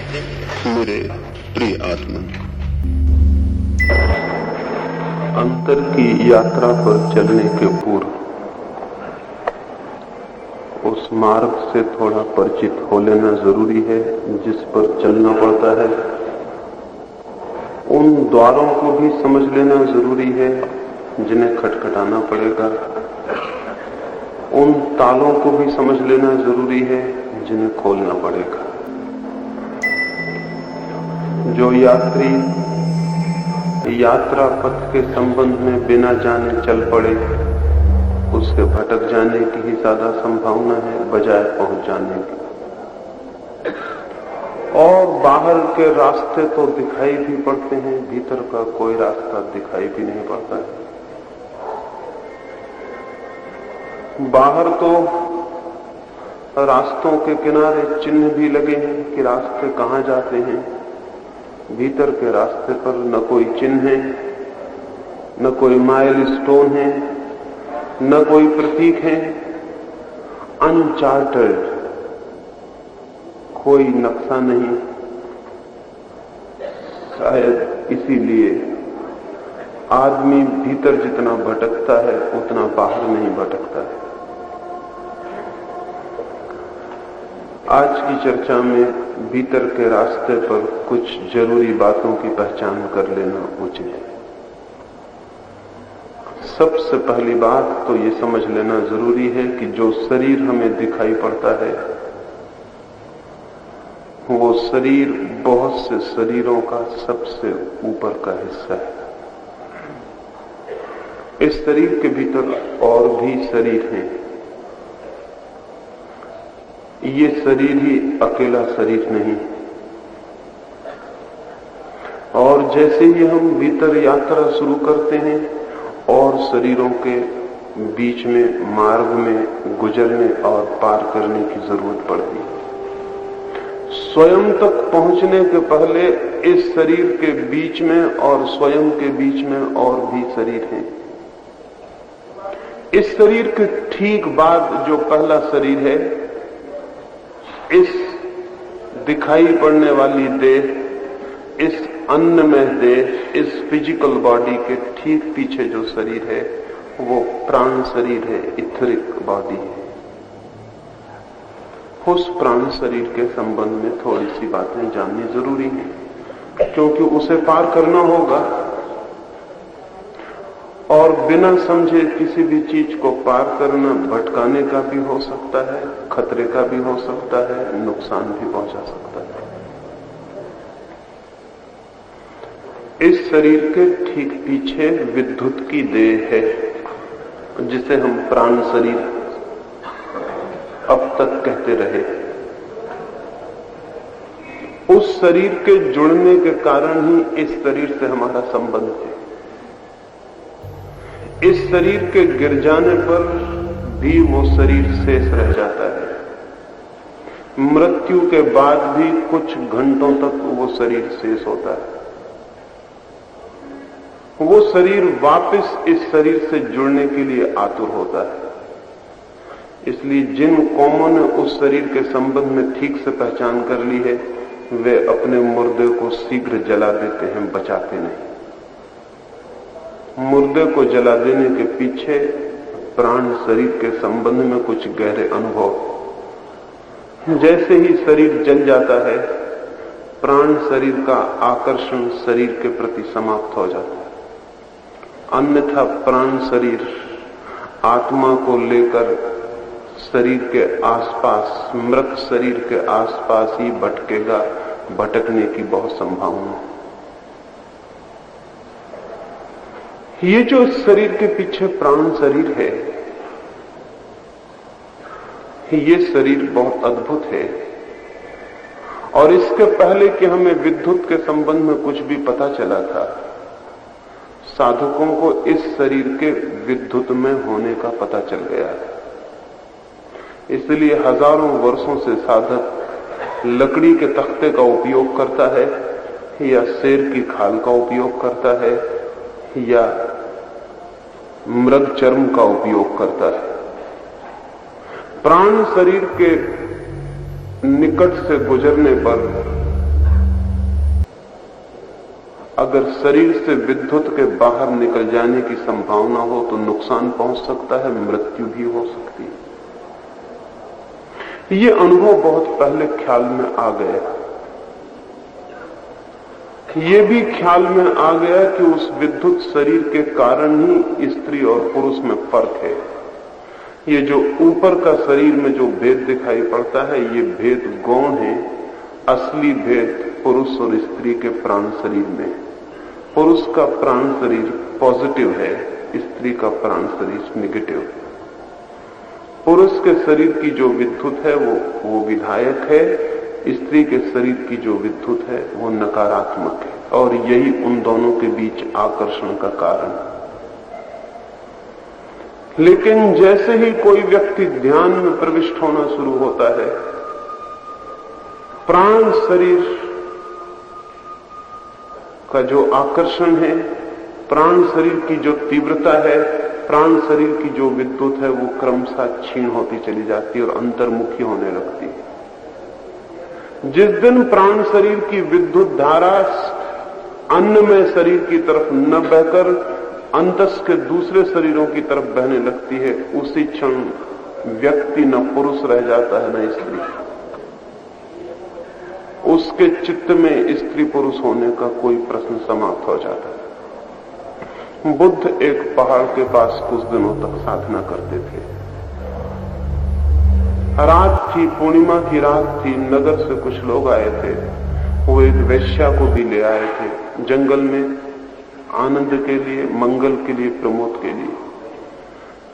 मेरे प्रिय आत्मा, अंतर की यात्रा पर चलने के पूर्व उस मार्ग से थोड़ा परिचित हो लेना जरूरी है जिस पर चलना पड़ता है। उन द्वारों को भी समझ लेना जरूरी है जिन्हें खटखटाना पड़ेगा। उन तालों को भी समझ लेना जरूरी है जिन्हें खोलना पड़ेगा। जो यात्री यात्रा पथ के संबंध में बिना जाने चल पड़े, उसके भटक जाने की ही ज्यादा संभावना है बजाय पहुंच जाने की। और बाहर के रास्ते तो दिखाई भी पड़ते हैं, भीतर का कोई रास्ता दिखाई भी नहीं पड़ता है। बाहर तो रास्तों के किनारे चिन्ह भी लगे हैं कि रास्ते कहां जाते हैं। भीतर के रास्ते पर न कोई चिन्ह है, न कोई माइलस्टोन है, न कोई प्रतीक है। अनचार्टर्ड, कोई नक्शा नहीं। शायद इसीलिए आदमी भीतर जितना भटकता है उतना बाहर नहीं भटकता है। आज की चर्चा में भीतर के रास्ते पर कुछ जरूरी बातों की पहचान कर लेना उचित है। सबसे पहली बात तो ये समझ लेना जरूरी है कि जो शरीर हमें दिखाई पड़ता है वो शरीर बहुत से शरीरों का सबसे ऊपर का हिस्सा है। इस शरीर के भीतर और भी शरीर हैं। ये शरीर ही अकेला शरीर नहीं। और जैसे ही हम भीतर यात्रा शुरू करते हैं और शरीरों के बीच में मार्ग में गुजरने और पार करने की जरूरत पड़ती है। स्वयं तक पहुंचने के पहले इस शरीर के बीच में और स्वयं के बीच में और भी शरीर हैं। इस शरीर के ठीक बाद जो पहला शरीर है, इस दिखाई पड़ने वाली देह, इस अन्नमय देह, इस फिजिकल बॉडी के ठीक पीछे जो शरीर है वो प्राण शरीर है, इथरिक बॉडी है। उस प्राण शरीर के संबंध में थोड़ी सी बातें जाननी जरूरी है, क्योंकि उसे पार करना होगा और बिना समझे किसी भी चीज को पार करना भटकाने का भी हो सकता है, खतरे का भी हो सकता है, नुकसान भी पहुंचा सकता है। इस शरीर के ठीक पीछे विद्युत की देह है, जिसे हम प्राण शरीर अब तक कहते रहे। उस शरीर के जुड़ने के कारण ही इस शरीर से हमारा संबंध है। इस शरीर के गिर जाने पर भी वो शरीर शेष रह जाता है। मृत्यु के बाद भी कुछ घंटों तक वो शरीर शेष होता है। वो शरीर वापस इस शरीर से जुड़ने के लिए आतुर होता है। इसलिए जिन कौमों ने उस शरीर के संबंध में ठीक से पहचान कर ली है, वे अपने मुर्दे को शीघ्र जला देते हैं, बचाते नहीं। मुर्दे को जला देने के पीछे प्राण शरीर के संबंध में कुछ गहरे अनुभव। जैसे ही शरीर जल जाता है, प्राण शरीर का आकर्षण शरीर के प्रति समाप्त हो जाता है। अन्यथा प्राण शरीर आत्मा को लेकर शरीर के आसपास, मृत शरीर के आसपास ही भटकेगा। भटकने की बहुत संभावना है। ये जो शरीर के पीछे प्राण शरीर है, ये शरीर बहुत अद्भुत है। और इसके पहले कि हमें विद्युत के संबंध में कुछ भी पता चला था, साधकों को इस शरीर के विद्युत में होने का पता चल गया। इसलिए हजारों वर्षों से साधक लकड़ी के तख्ते का उपयोग करता है, या शेर की खाल का उपयोग करता है, या मृग चर्म का उपयोग करता है। प्राण शरीर के निकट से गुजरने पर अगर शरीर से विद्युत के बाहर निकल जाने की संभावना हो तो नुकसान पहुंच सकता है, मृत्यु भी हो सकती है। ये अनुभव बहुत पहले ख्याल में आ गया। ये भी ख्याल में आ गया कि उस विद्युत शरीर के कारण ही स्त्री और पुरुष में फर्क है। ये जो ऊपर का शरीर में जो भेद दिखाई पड़ता है, ये भेद गौण है। असली भेद पुरुष और स्त्री के प्राण शरीर में। पुरुष का प्राण शरीर पॉजिटिव है, स्त्री का प्राण शरीर नेगेटिव है। पुरुष के शरीर की जो विद्युत है वो विधायक है, स्त्री के शरीर की जो विद्युत है वो नकारात्मक है, और यही उन दोनों के बीच आकर्षण का कारण है। लेकिन जैसे ही कोई व्यक्ति ध्यान में प्रविष्ट होना शुरू होता है, प्राण शरीर का जो आकर्षण है, प्राण शरीर की जो तीव्रता है, प्राण शरीर की जो विद्युत है, वो क्रमशः क्षीण होती चली जाती है और अंतर्मुखी होने लगती है। जिस दिन प्राण शरीर की विद्युत धारा अन्नमय शरीर की तरफ न बहकर अंतस के दूसरे शरीरों की तरफ बहने लगती है, उसी क्षण व्यक्ति न पुरुष रह जाता है न स्त्री। उसके चित्त में स्त्री पुरुष होने का कोई प्रश्न समाप्त हो जाता है। बुद्ध एक पहाड़ के पास कुछ दिनों तक साधना करते थे। रात थी, पूर्णिमा की रात थी। नगर से कुछ लोग आए थे। वो एक वेश्या को भी ले आए थे जंगल में, आनंद के लिए, मंगल के लिए, प्रमोद के लिए।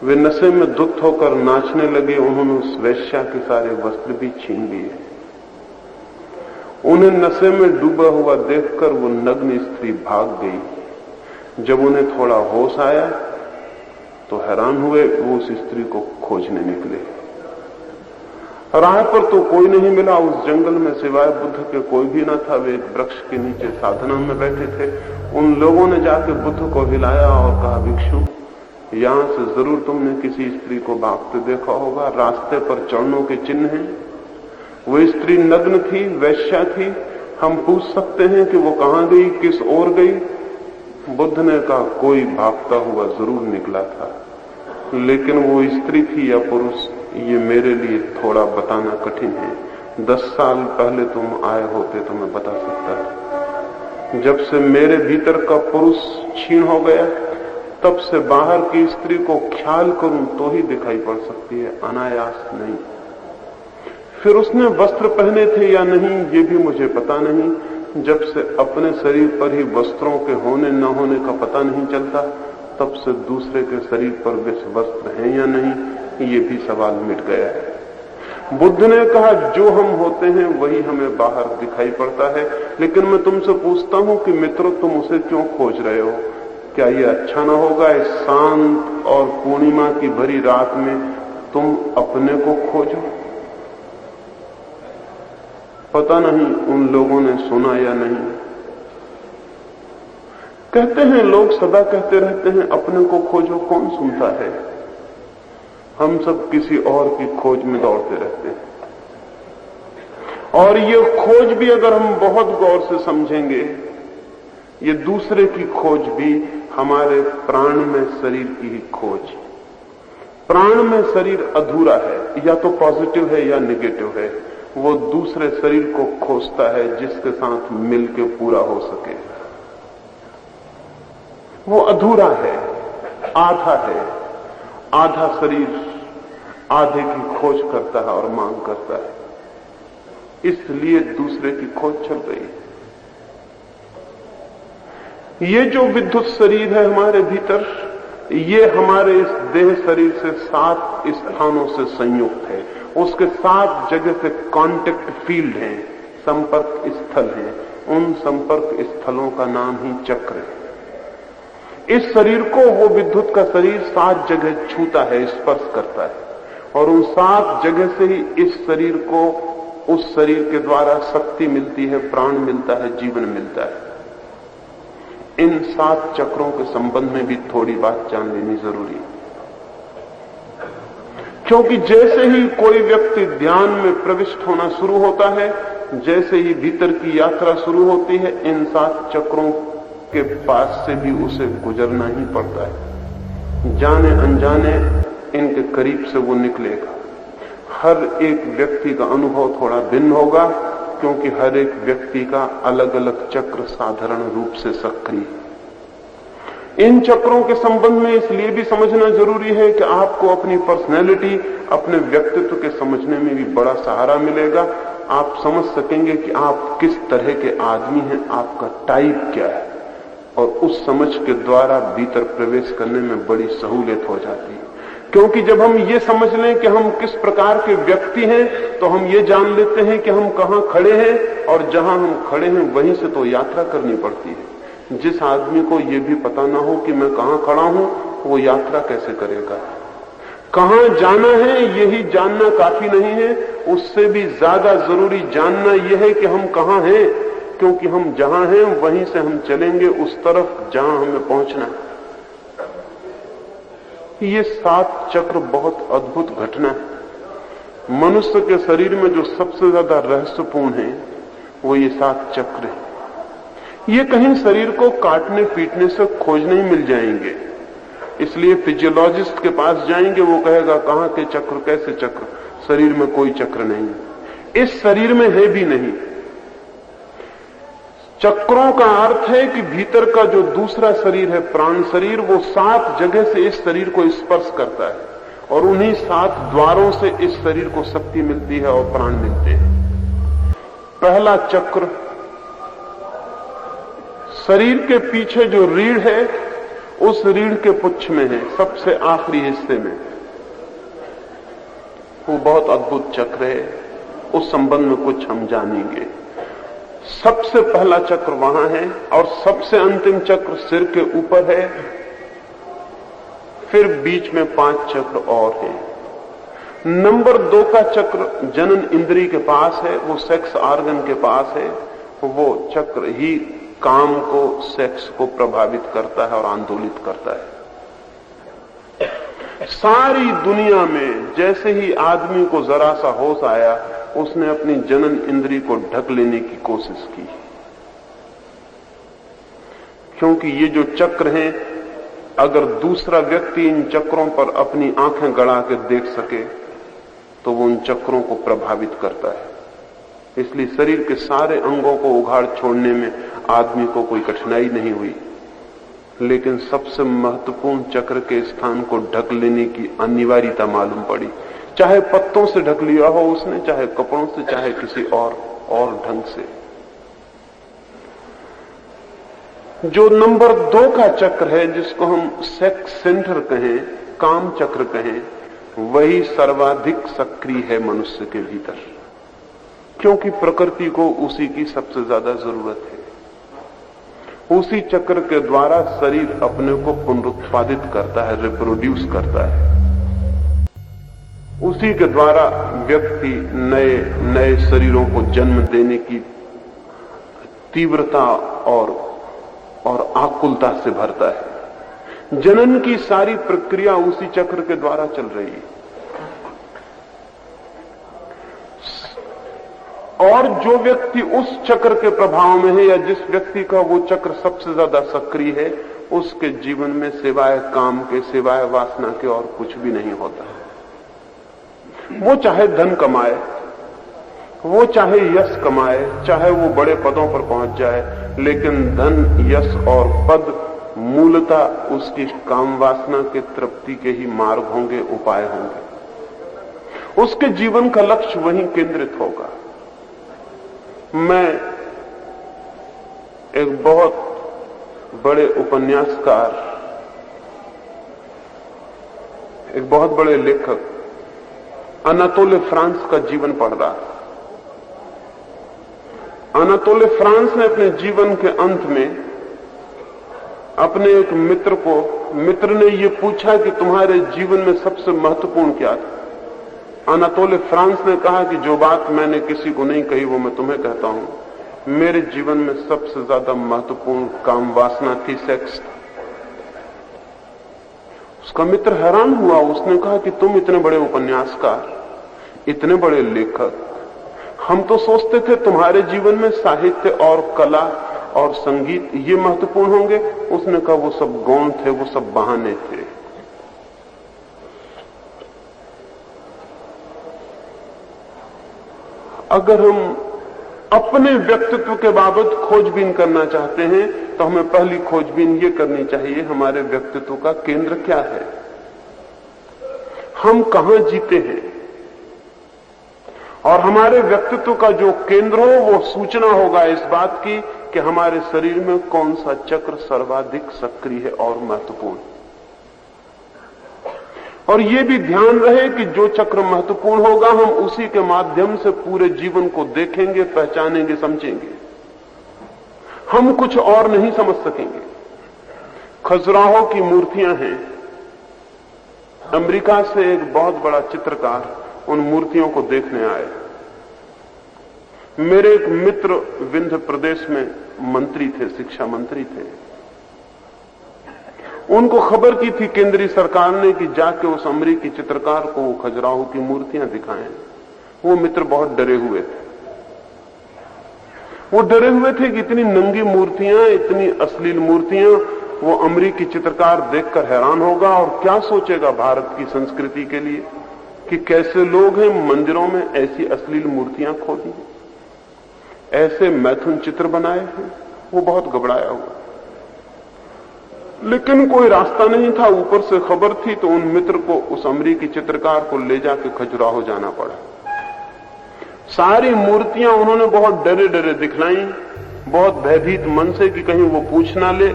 वे नशे में धुत होकर नाचने लगे। उन्होंने उस वेश्या के सारे वस्त्र भी छीन लिए। उन्हें नशे में डूबा हुआ देखकर वो नग्न स्त्री भाग गई। जब उन्हें थोड़ा होश आया तो हैरान हुए। वो उस स्त्री को खोजने निकले। राह पर तो कोई नहीं मिला। उस जंगल में सिवाय बुद्ध के कोई भी न था। वे एक वृक्ष के नीचे साधना में बैठे थे। उन लोगों ने जाके बुद्ध को हिलाया और कहा, भिक्षु, यहां से जरूर तुमने किसी स्त्री को भागते देखा होगा। रास्ते पर चरणों के चिन्ह हैं। वो स्त्री नग्न थी, वेश्या थी। हम पूछ सकते हैं कि वो कहां गई, किस ओर गई? बुद्ध ने कहा, कोई भागता हुआ जरूर निकला था, लेकिन वो स्त्री थी या पुरुष, ये मेरे लिए थोड़ा बताना कठिन है। 10 साल पहले तुम आए होते तो मैं बता सकता था। जब से मेरे भीतर का पुरुष क्षीण हो गया, तब से बाहर की स्त्री को ख्याल करूं तो ही दिखाई पड़ सकती है, अनायास नहीं। फिर उसने वस्त्र पहने थे या नहीं, ये भी मुझे पता नहीं। जब से अपने शरीर पर ही वस्त्रों के होने न होने का पता नहीं चलता, तब से दूसरे के शरीर पर वे वस्त्र हैं या नहीं, ये भी सवाल मिट गया है। बुद्ध ने कहा, जो हम होते हैं वही हमें बाहर दिखाई पड़ता है। लेकिन मैं तुमसे पूछता हूं कि मित्रों, तुम उसे क्यों खोज रहे हो? क्या ये अच्छा ना होगा इस शांत और पूर्णिमा की भरी रात में तुम अपने को खोजो? पता नहीं उन लोगों ने सुना या नहीं। कहते हैं लोग, सदा कहते रहते हैं अपने को खोजो। कौन सुनता है? हम सब किसी और की खोज में दौड़ते रहते हैं। और ये खोज भी अगर हम बहुत गौर से समझेंगे, ये दूसरे की खोज भी हमारे प्राण में शरीर की ही खोज। प्राण में शरीर अधूरा है, या तो पॉजिटिव है या नेगेटिव है। वो दूसरे शरीर को खोजता है जिसके साथ मिलके पूरा हो सके। वो अधूरा है, आधा है। आधा शरीर आधे की खोज करता है और मांग करता है, इसलिए दूसरे की खोज चल रही है। ये जो विद्युत शरीर है हमारे भीतर, ये हमारे इस देह शरीर से 7 स्थानों से संयुक्त है। उसके 7 जगह से कांटेक्ट फील्ड हैं, संपर्क स्थल हैं। उन संपर्क स्थलों का नाम ही चक्र है। इस शरीर को वो विद्युत का शरीर 7 जगह छूता है, स्पर्श करता है, और उन 7 जगह से ही इस शरीर को, उस शरीर के द्वारा शक्ति मिलती है, प्राण मिलता है, जीवन मिलता है। इन 7 चक्रों के संबंध में भी थोड़ी बात जान लेनी जरूरी है, क्योंकि जैसे ही कोई व्यक्ति ध्यान में प्रविष्ट होना शुरू होता है, जैसे ही भीतर की यात्रा शुरू होती है, इन 7 चक्रों के पास से भी उसे गुजरना ही पड़ता है। जाने अनजाने इनके करीब से वो निकलेगा। हर एक व्यक्ति का अनुभव थोड़ा भिन्न होगा, क्योंकि हर एक व्यक्ति का अलग अलग चक्र साधारण रूप से सक्रिय है। इन चक्रों के संबंध में इसलिए भी समझना जरूरी है कि आपको अपनी पर्सनैलिटी, अपने व्यक्तित्व के समझने में भी बड़ा सहारा मिलेगा। आप समझ सकेंगे कि आप किस तरह के आदमी हैं, आपका टाइप क्या है, और उस समझ के द्वारा भीतर प्रवेश करने में बड़ी सहूलियत हो जाती है। क्योंकि जब हम ये समझ लें कि हम किस प्रकार के व्यक्ति हैं, तो हम ये जान लेते हैं कि हम कहां खड़े हैं, और जहां हम खड़े हैं वहीं से तो यात्रा करनी पड़ती है। जिस आदमी को ये भी पता ना हो कि मैं कहां खड़ा हूं, वो यात्रा कैसे करेगा? कहां जाना है यही जानना काफी नहीं है, उससे भी ज्यादा जरूरी जानना यह है कि हम कहां हैं, क्योंकि हम जहां हैं वहीं से हम चलेंगे उस तरफ जहां हमें पहुंचना है। ये 7 चक्र बहुत अद्भुत घटना है। मनुष्य के शरीर में जो सबसे ज्यादा रहस्यपूर्ण है वो ये 7 चक्र है। ये कहीं शरीर को काटने पीटने से खोजने ही मिल जाएंगे। इसलिए फिजियोलॉजिस्ट के पास जाएंगे, वो कहेगा कहां के चक्र, कैसे चक्र? शरीर में कोई चक्र नहीं, इस शरीर में है भी नहीं। चक्रों का अर्थ है कि भीतर का जो दूसरा शरीर है, प्राण शरीर, वो 7 जगह से इस शरीर को स्पर्श करता है, और उन्हीं 7 द्वारों से इस शरीर को शक्ति मिलती है और प्राण मिलते हैं। पहला चक्र शरीर के पीछे जो रीढ़ है, उस रीढ़ के पुच्छ में है, सबसे आखिरी हिस्से में। वो बहुत अद्भुत चक्र है, उस संबंध में कुछ हम जानेंगे। सबसे पहला चक्र वहां है, और सबसे अंतिम चक्र सिर के ऊपर है। फिर बीच में 5 चक्र और हैं। नंबर 2 का चक्र जनन इंद्रिय के पास है, वो सेक्स ऑर्गन के पास है। वो चक्र ही काम को, सेक्स को प्रभावित करता है और आंदोलित करता है। सारी दुनिया में जैसे ही आदमी को जरा सा होश आया, उसने अपनी जनन इंद्रिय को ढक लेने की कोशिश की, क्योंकि ये जो चक्र हैं, अगर दूसरा व्यक्ति इन चक्रों पर अपनी आंखें गड़ा के देख सके तो वो उन चक्रों को प्रभावित करता है। इसलिए शरीर के सारे अंगों को उघाड़ छोड़ने में आदमी को कोई कठिनाई नहीं हुई, लेकिन सबसे महत्वपूर्ण चक्र के स्थान को ढक लेने की अनिवार्यता मालूम पड़ी। चाहे पत्तों से ढक लिया हो उसने, चाहे कपड़ों से, चाहे किसी और ढंग से। जो नंबर 2 का चक्र है, जिसको हम सेक्स सेंटर कहें, काम चक्र कहें, वही सर्वाधिक सक्रिय है मनुष्य के भीतर, क्योंकि प्रकृति को उसी की सबसे ज्यादा जरूरत है। उसी चक्र के द्वारा शरीर अपने को पुनरुत्पादित करता है, रिप्रोड्यूस करता है। उसी के द्वारा व्यक्ति नए नए शरीरों को जन्म देने की तीव्रता और आकुलता से भरता है। जनन की सारी प्रक्रिया उसी चक्र के द्वारा चल रही है। और जो व्यक्ति उस चक्र के प्रभाव में है, या जिस व्यक्ति का वो चक्र सबसे ज्यादा सक्रिय है, उसके जीवन में सिवाय काम के, सिवाय वासना के और कुछ भी नहीं होता। वो चाहे धन कमाए, वो चाहे यश कमाए, चाहे वो बड़े पदों पर पहुंच जाए, लेकिन धन, यश और पद मूलतः उसकी काम वासना के तृप्ति के ही मार्ग होंगे, उपाय होंगे। उसके जीवन का लक्ष्य वहीं केंद्रित होगा। मैं एक बहुत बड़े उपन्यासकार, एक बहुत बड़े लेखक अनातोले फ्रांस का जीवन पढ़ रहा। अनातोले फ्रांस ने अपने जीवन के अंत में अपने एक मित्र ने ये पूछा कि तुम्हारे जीवन में सबसे महत्वपूर्ण क्या था? अनातोले फ्रांस ने कहा कि जो बात मैंने किसी को नहीं कही वो मैं तुम्हें कहता हूं। मेरे जीवन में सबसे ज्यादा महत्वपूर्ण काम वासना थी, सेक्स था। उसका मित्र हैरान हुआ। उसने कहा कि तुम इतने बड़े उपन्यासकार, इतने बड़े लेखक, हम तो सोचते थे तुम्हारे जीवन में साहित्य और कला और संगीत ये महत्वपूर्ण होंगे? उसने कहा वो सब गौण थे, वो सब बहाने थे। अगर हम अपने व्यक्तित्व के बाबत खोजबीन करना चाहते हैं तो हमें पहली खोजबीन ये करनी चाहिए, हमारे व्यक्तित्व का केंद्र क्या है, हम कहां जीते हैं। और हमारे व्यक्तित्व का जो केंद्र हो वो सूचना होगा इस बात की कि हमारे शरीर में कौन सा चक्र सर्वाधिक सक्रिय है और महत्वपूर्ण। और ये भी ध्यान रहे कि जो चक्र महत्वपूर्ण होगा हम उसी के माध्यम से पूरे जीवन को देखेंगे, पहचानेंगे, समझेंगे। हम कुछ और नहीं समझ सकेंगे। खजुराहो की मूर्तियां हैं। अमेरिका से एक बहुत बड़ा चित्रकार उन मूर्तियों को देखने आए। मेरे एक मित्र विंध्य प्रदेश में मंत्री थे, शिक्षा मंत्री थे। उनको खबर की थी केंद्रीय सरकार ने कि जाके उस अमेरिकी चित्रकार को खजुराहो की मूर्तियां दिखाएं। वो मित्र बहुत डरे हुए थे। वो डरे हुए थे कि इतनी नंगी मूर्तियां, इतनी अश्लील मूर्तियां, वो अमेरिकी चित्रकार देखकर हैरान होगा और क्या सोचेगा भारत की संस्कृति के लिए कि कैसे लोग हैं मंदिरों में ऐसी अश्लील मूर्तियां खोदी, ऐसे मैथुन चित्र बनाए हैं। वो बहुत घबराया हुआ, लेकिन कोई रास्ता नहीं था। ऊपर से खबर थी तो उन मित्र को, उस अमेरिकी चित्रकार को ले जाके खजुराहो जाना पड़ा। सारी मूर्तियां उन्होंने बहुत डरे डरे दिखलाई, बहुत भयभीत मन से कि कहीं वो पूछ ना ले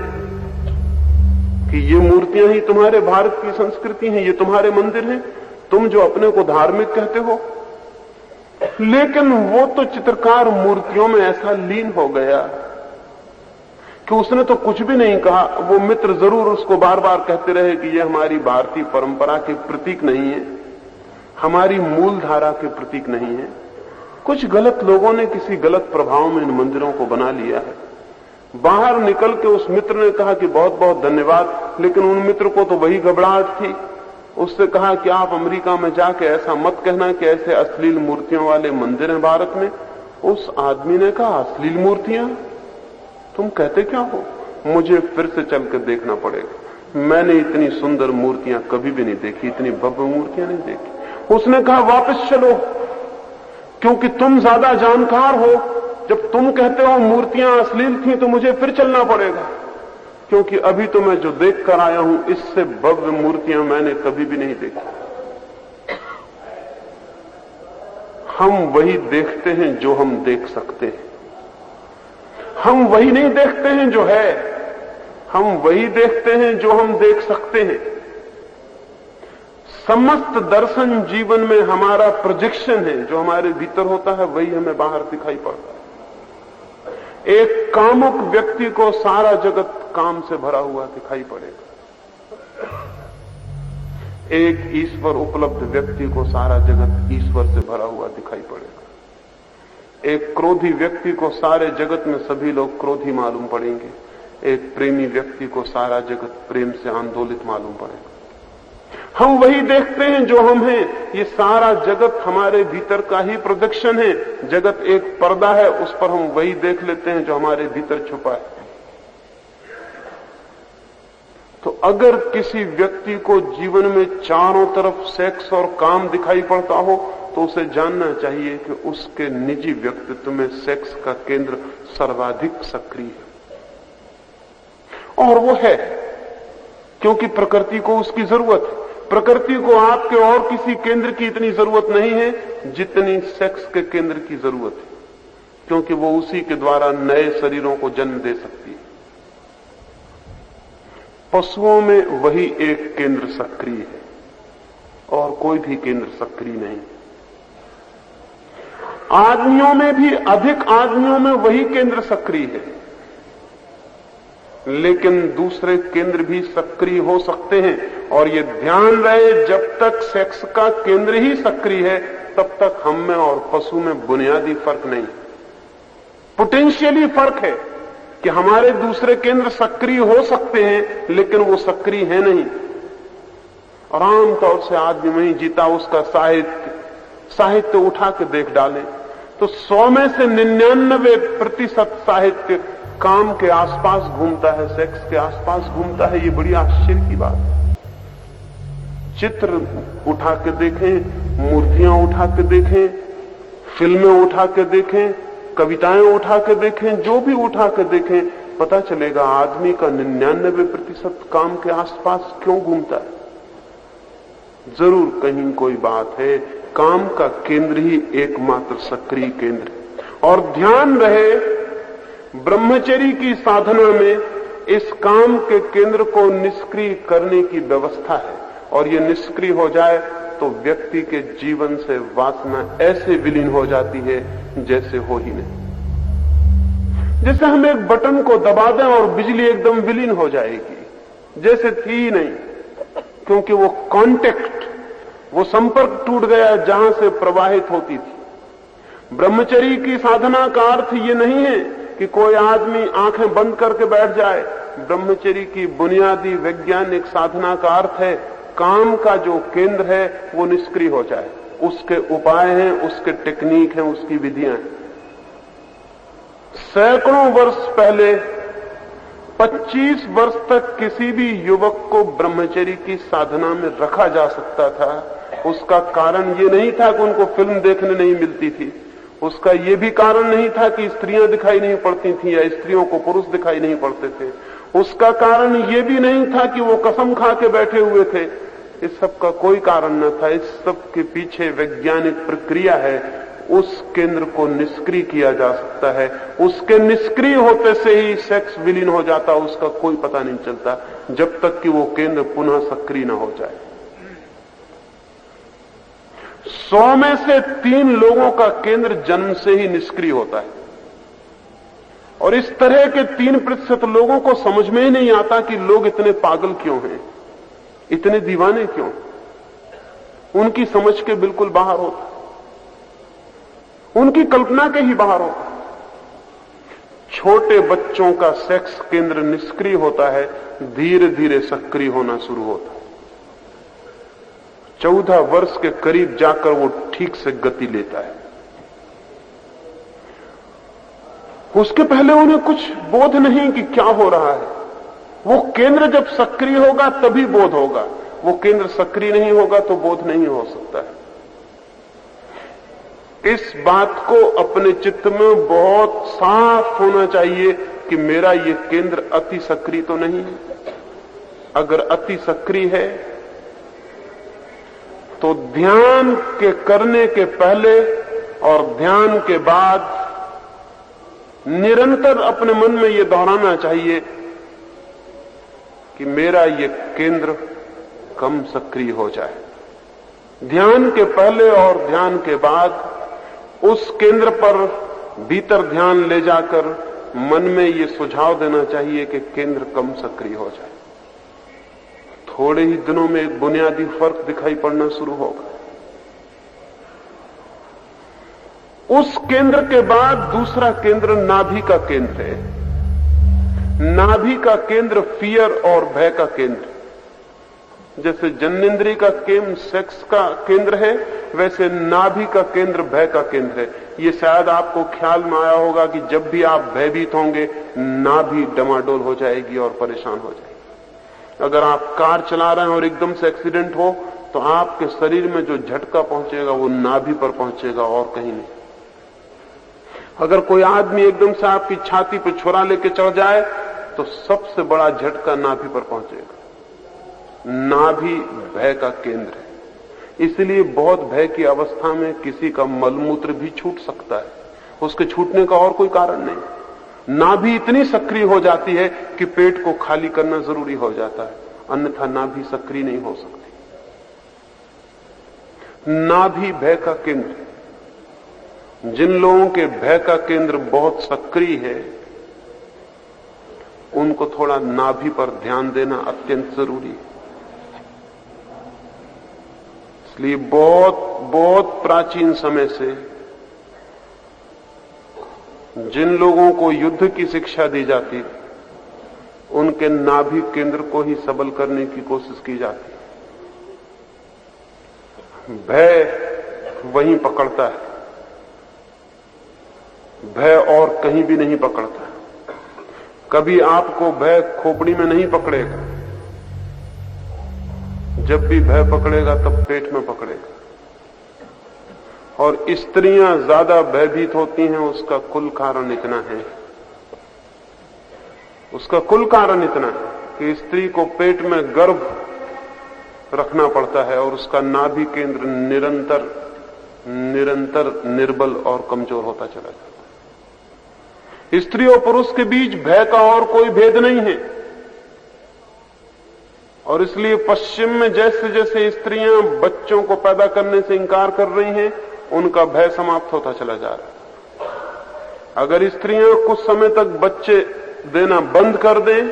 कि ये मूर्तियां ही तुम्हारे भारत की संस्कृति हैं, ये तुम्हारे मंदिर हैं, तुम जो अपने को धार्मिक कहते हो। लेकिन वो तो चित्रकार मूर्तियों में ऐसा लीन हो गया कि उसने तो कुछ भी नहीं कहा। वो मित्र जरूर उसको बार बार कहते रहे कि ये हमारी भारतीय परंपरा के प्रतीक नहीं है, हमारी मूल धारा के प्रतीक नहीं है। कुछ गलत लोगों ने किसी गलत प्रभाव में इन मंदिरों को बना लिया है। बाहर निकल के उस मित्र ने कहा कि बहुत बहुत धन्यवाद, लेकिन उन मित्र को तो वही घबराहट थी। उससे कहा कि आप अमेरिका में जाके ऐसा मत कहना कि ऐसे अश्लील मूर्तियों वाले मंदिर हैं भारत में। उस आदमी ने कहा, अश्लील मूर्तियां? तुम कहते क्या हो? मुझे फिर से चल कर देखना पड़ेगा। मैंने इतनी सुंदर मूर्तियां कभी भी नहीं देखी, इतनी भव्य मूर्तियां नहीं देखी। उसने कहा, वापस चलो, क्योंकि तुम ज्यादा जानकार हो। जब तुम कहते हो मूर्तियां अश्लील थी तो मुझे फिर चलना पड़ेगा, क्योंकि अभी तो मैं जो देख कर आया हूं इससे भव्य मूर्तियां मैंने कभी भी नहीं देखी। हम वही देखते हैं जो हम देख सकते हैं। हम वही नहीं देखते हैं जो है, हम वही देखते हैं जो हम देख सकते हैं। समस्त दर्शन जीवन में हमारा प्रोजेक्शन है। जो हमारे भीतर होता है वही हमें बाहर दिखाई पड़ता है। एक कामुक व्यक्ति को सारा जगत काम से भरा हुआ दिखाई पड़ेगा। एक ईश्वर उपलब्ध व्यक्ति को सारा जगत ईश्वर से भरा हुआ दिखाई पड़ेगा। एक क्रोधी व्यक्ति को सारे जगत में सभी लोग क्रोधी मालूम पड़ेंगे। एक प्रेमी व्यक्ति को सारा जगत प्रेम से आंदोलित मालूम पड़ेगा। हम वही देखते हैं जो हम हैं। ये सारा जगत हमारे भीतर का ही प्रोजेक्शन है। जगत एक पर्दा है, उस पर हम वही देख लेते हैं जो हमारे भीतर छुपा है। तो अगर किसी व्यक्ति को जीवन में चारों तरफ सेक्स और काम दिखाई पड़ता हो तो उसे जानना चाहिए कि उसके निजी व्यक्तित्व में सेक्स का केंद्र सर्वाधिक सक्रिय है। और वो है, क्योंकि प्रकृति को उसकी जरूरत है। प्रकृति को आपके और किसी केंद्र की इतनी जरूरत नहीं है जितनी सेक्स के केंद्र की जरूरत है, क्योंकि वो उसी के द्वारा नए शरीरों को जन्म दे सकती है। पशुओं में वही एक केंद्र सक्रिय है और कोई भी केंद्र सक्रिय नहीं। आदमियों में भी अधिक आदमियों में वही केंद्र सक्रिय है, लेकिन दूसरे केंद्र भी सक्रिय हो सकते हैं। और ये ध्यान रहे, जब तक सेक्स का केंद्र ही सक्रिय है तब तक हम में और पशु में बुनियादी फर्क नहीं। पोटेंशियली फर्क है कि हमारे दूसरे केंद्र सक्रिय हो सकते हैं लेकिन वो सक्रिय है नहीं। और आमतौर से आदमी वहीं जीता, उसका साहित्य उठा के देख डालें तो 100 में से 99% साहित्य काम के आसपास घूमता है, सेक्स के आसपास घूमता है। ये बड़ी आश्चर्य की बात है। चित्र उठा के देखें, मूर्तियां उठा के देखें, फिल्में उठा के देखें, कविताएं उठा के देखें, जो भी उठा के देखें, पता चलेगा आदमी का 99% काम के आसपास क्यों घूमता है। जरूर कहीं कोई बात है। काम का केंद्र ही एकमात्र सक्रिय केंद्र है। और ध्यान रहे, ब्रह्मचर्य की साधना में इस काम के केंद्र को निष्क्रिय करने की व्यवस्था है। और ये निष्क्रिय हो जाए तो व्यक्ति के जीवन से वासना ऐसे विलीन हो जाती है जैसे हो ही नहीं। जैसे हम एक बटन को दबा दें और बिजली एकदम विलीन हो जाएगी, जैसे थी ही नहीं, क्योंकि वो कांटेक्ट, वो संपर्क टूट गया जहां से प्रवाहित होती थी। ब्रह्मचर्य की साधना का अर्थ ये नहीं है कि कोई आदमी आंखें बंद करके बैठ जाए। ब्रह्मचर्य की बुनियादी वैज्ञानिक साधना का अर्थ है काम का जो केंद्र है वो निष्क्रिय हो जाए। उसके उपाय हैं, उसके टेक्निक हैं, उसकी विधियां हैं। सैकड़ों वर्ष पहले 25 वर्ष तक किसी भी युवक को ब्रह्मचर्य की साधना में रखा जा सकता था। उसका कारण ये नहीं था कि उनको फिल्म देखने नहीं मिलती थी, उसका ये भी कारण नहीं था कि स्त्रियां दिखाई नहीं पड़ती थी या स्त्रियों को पुरुष दिखाई नहीं पड़ते थे, उसका कारण ये भी नहीं था कि वो कसम खा के बैठे हुए थे। इस सब का कोई कारण न था। इस सब के पीछे वैज्ञानिक प्रक्रिया है। उस केंद्र को निष्क्रिय किया जा सकता है। उसके निष्क्रिय होते से ही सेक्स विलीन हो जाता, उसका कोई पता नहीं चलता जब तक कि वो केंद्र पुनः सक्रिय न हो जाए। 100 में से 3 लोगों का केंद्र जन्म से ही निष्क्रिय होता है। और इस तरह के 3% लोगों को समझ में ही नहीं आता कि लोग इतने पागल क्यों हैं, इतने दीवाने क्यों। उनकी समझ के बिल्कुल बाहर होता, उनकी कल्पना के ही बाहर होता। छोटे बच्चों का सेक्स केंद्र निष्क्रिय होता है, धीरे धीरे सक्रिय होना शुरू होता है। 14 वर्ष के करीब जाकर वो ठीक से गति लेता है। उसके पहले उन्हें कुछ बोध नहीं कि क्या हो रहा है। वो केंद्र जब सक्रिय होगा तभी बोध होगा, वो केंद्र सक्रिय नहीं होगा तो बोध नहीं हो सकता है। इस बात को अपने चित्त में बहुत साफ होना चाहिए कि मेरा ये केंद्र अति सक्रिय तो नहीं है। अगर अति सक्रिय है तो ध्यान के करने के पहले और ध्यान के बाद निरंतर अपने मन में यह दोहराना चाहिए कि मेरा ये केंद्र कम सक्रिय हो जाए। ध्यान के पहले और ध्यान के बाद उस केंद्र पर भीतर ध्यान ले जाकर मन में ये सुझाव देना चाहिए कि केंद्र कम सक्रिय हो जाए। थोड़े ही दिनों में एक बुनियादी फर्क दिखाई पड़ना शुरू होगा। उस केंद्र के बाद दूसरा केंद्र नाभि का केंद्र है। नाभि का केंद्र फियर और भय का केंद्र। जैसे जन्नेन्द्रिय का केंद्र सेक्स का केंद्र है, वैसे नाभि का केंद्र भय का केंद्र है। ये शायद आपको ख्याल में आया होगा कि जब भी आप भयभीत होंगे नाभि डमाडोल हो जाएगी और परेशान हो जाएगी। अगर आप कार चला रहे हैं और एकदम से एक्सीडेंट हो तो आपके शरीर में जो झटका पहुंचेगा वो नाभि पर पहुंचेगा और कहीं नहीं। अगर कोई आदमी एकदम से आपकी छाती पर छुरा लेके चढ़ जाए तो सबसे बड़ा झटका नाभि पर पहुंचेगा। नाभि भय का केंद्र है। इसलिए बहुत भय की अवस्था में किसी का मलमूत्र भी छूट सकता है, उसके छूटने का और कोई कारण नहीं। नाभि इतनी सक्रिय हो जाती है कि पेट को खाली करना जरूरी हो जाता है, अन्यथा नाभि सक्रिय नहीं हो सकती। नाभि भय का केंद्र। जिन लोगों के भय का केंद्र बहुत सक्रिय है उनको थोड़ा नाभि पर ध्यान देना अत्यंत जरूरी है। इसलिए बहुत प्राचीन समय से जिन लोगों को युद्ध की शिक्षा दी जाती उनके नाभि केंद्र को ही सबल करने की कोशिश की जाती। भय वहीं पकड़ता है, भय और कहीं भी नहीं पकड़ता। कभी आपको भय खोपड़ी में नहीं पकड़ेगा। जब भी भय पकड़ेगा तब पेट में पकड़ेगा। और स्त्रियां ज्यादा भयभीत होती हैं, उसका कुल कारण इतना है, उसका कुल कारण इतना है कि स्त्री को पेट में गर्भ रखना पड़ता है और उसका नाभि केंद्र निरंतर निर्बल और कमजोर होता चला जाता है। स्त्री और पुरुष के बीच भय का और कोई भेद नहीं है। और इसलिए पश्चिम में जैसे जैसे स्त्रियां बच्चों को पैदा करने से इंकार कर रही हैं, उनका भय समाप्त होता चला जा रहा है। अगर स्त्रियां कुछ समय तक बच्चे देना बंद कर दें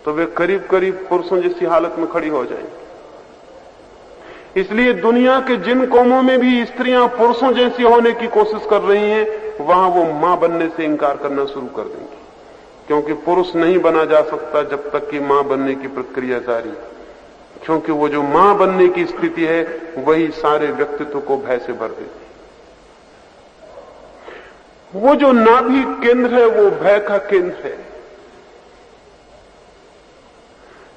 तो वे करीब करीब पुरुषों जैसी हालत में खड़ी हो जाएंगी। इसलिए दुनिया के जिन कौमों में भी स्त्रियां पुरुषों जैसी होने की कोशिश कर रही हैं, वहां वो मां बनने से इंकार करना शुरू कर देंगी, क्योंकि पुरुष नहीं बना जा सकता जब तक कि मां बनने की प्रक्रिया जारी है। क्योंकि वो जो मां बनने की स्थिति है वही सारे व्यक्तित्व को भय से भर देती है। वो जो नाभि केंद्र है वो भय का केंद्र है।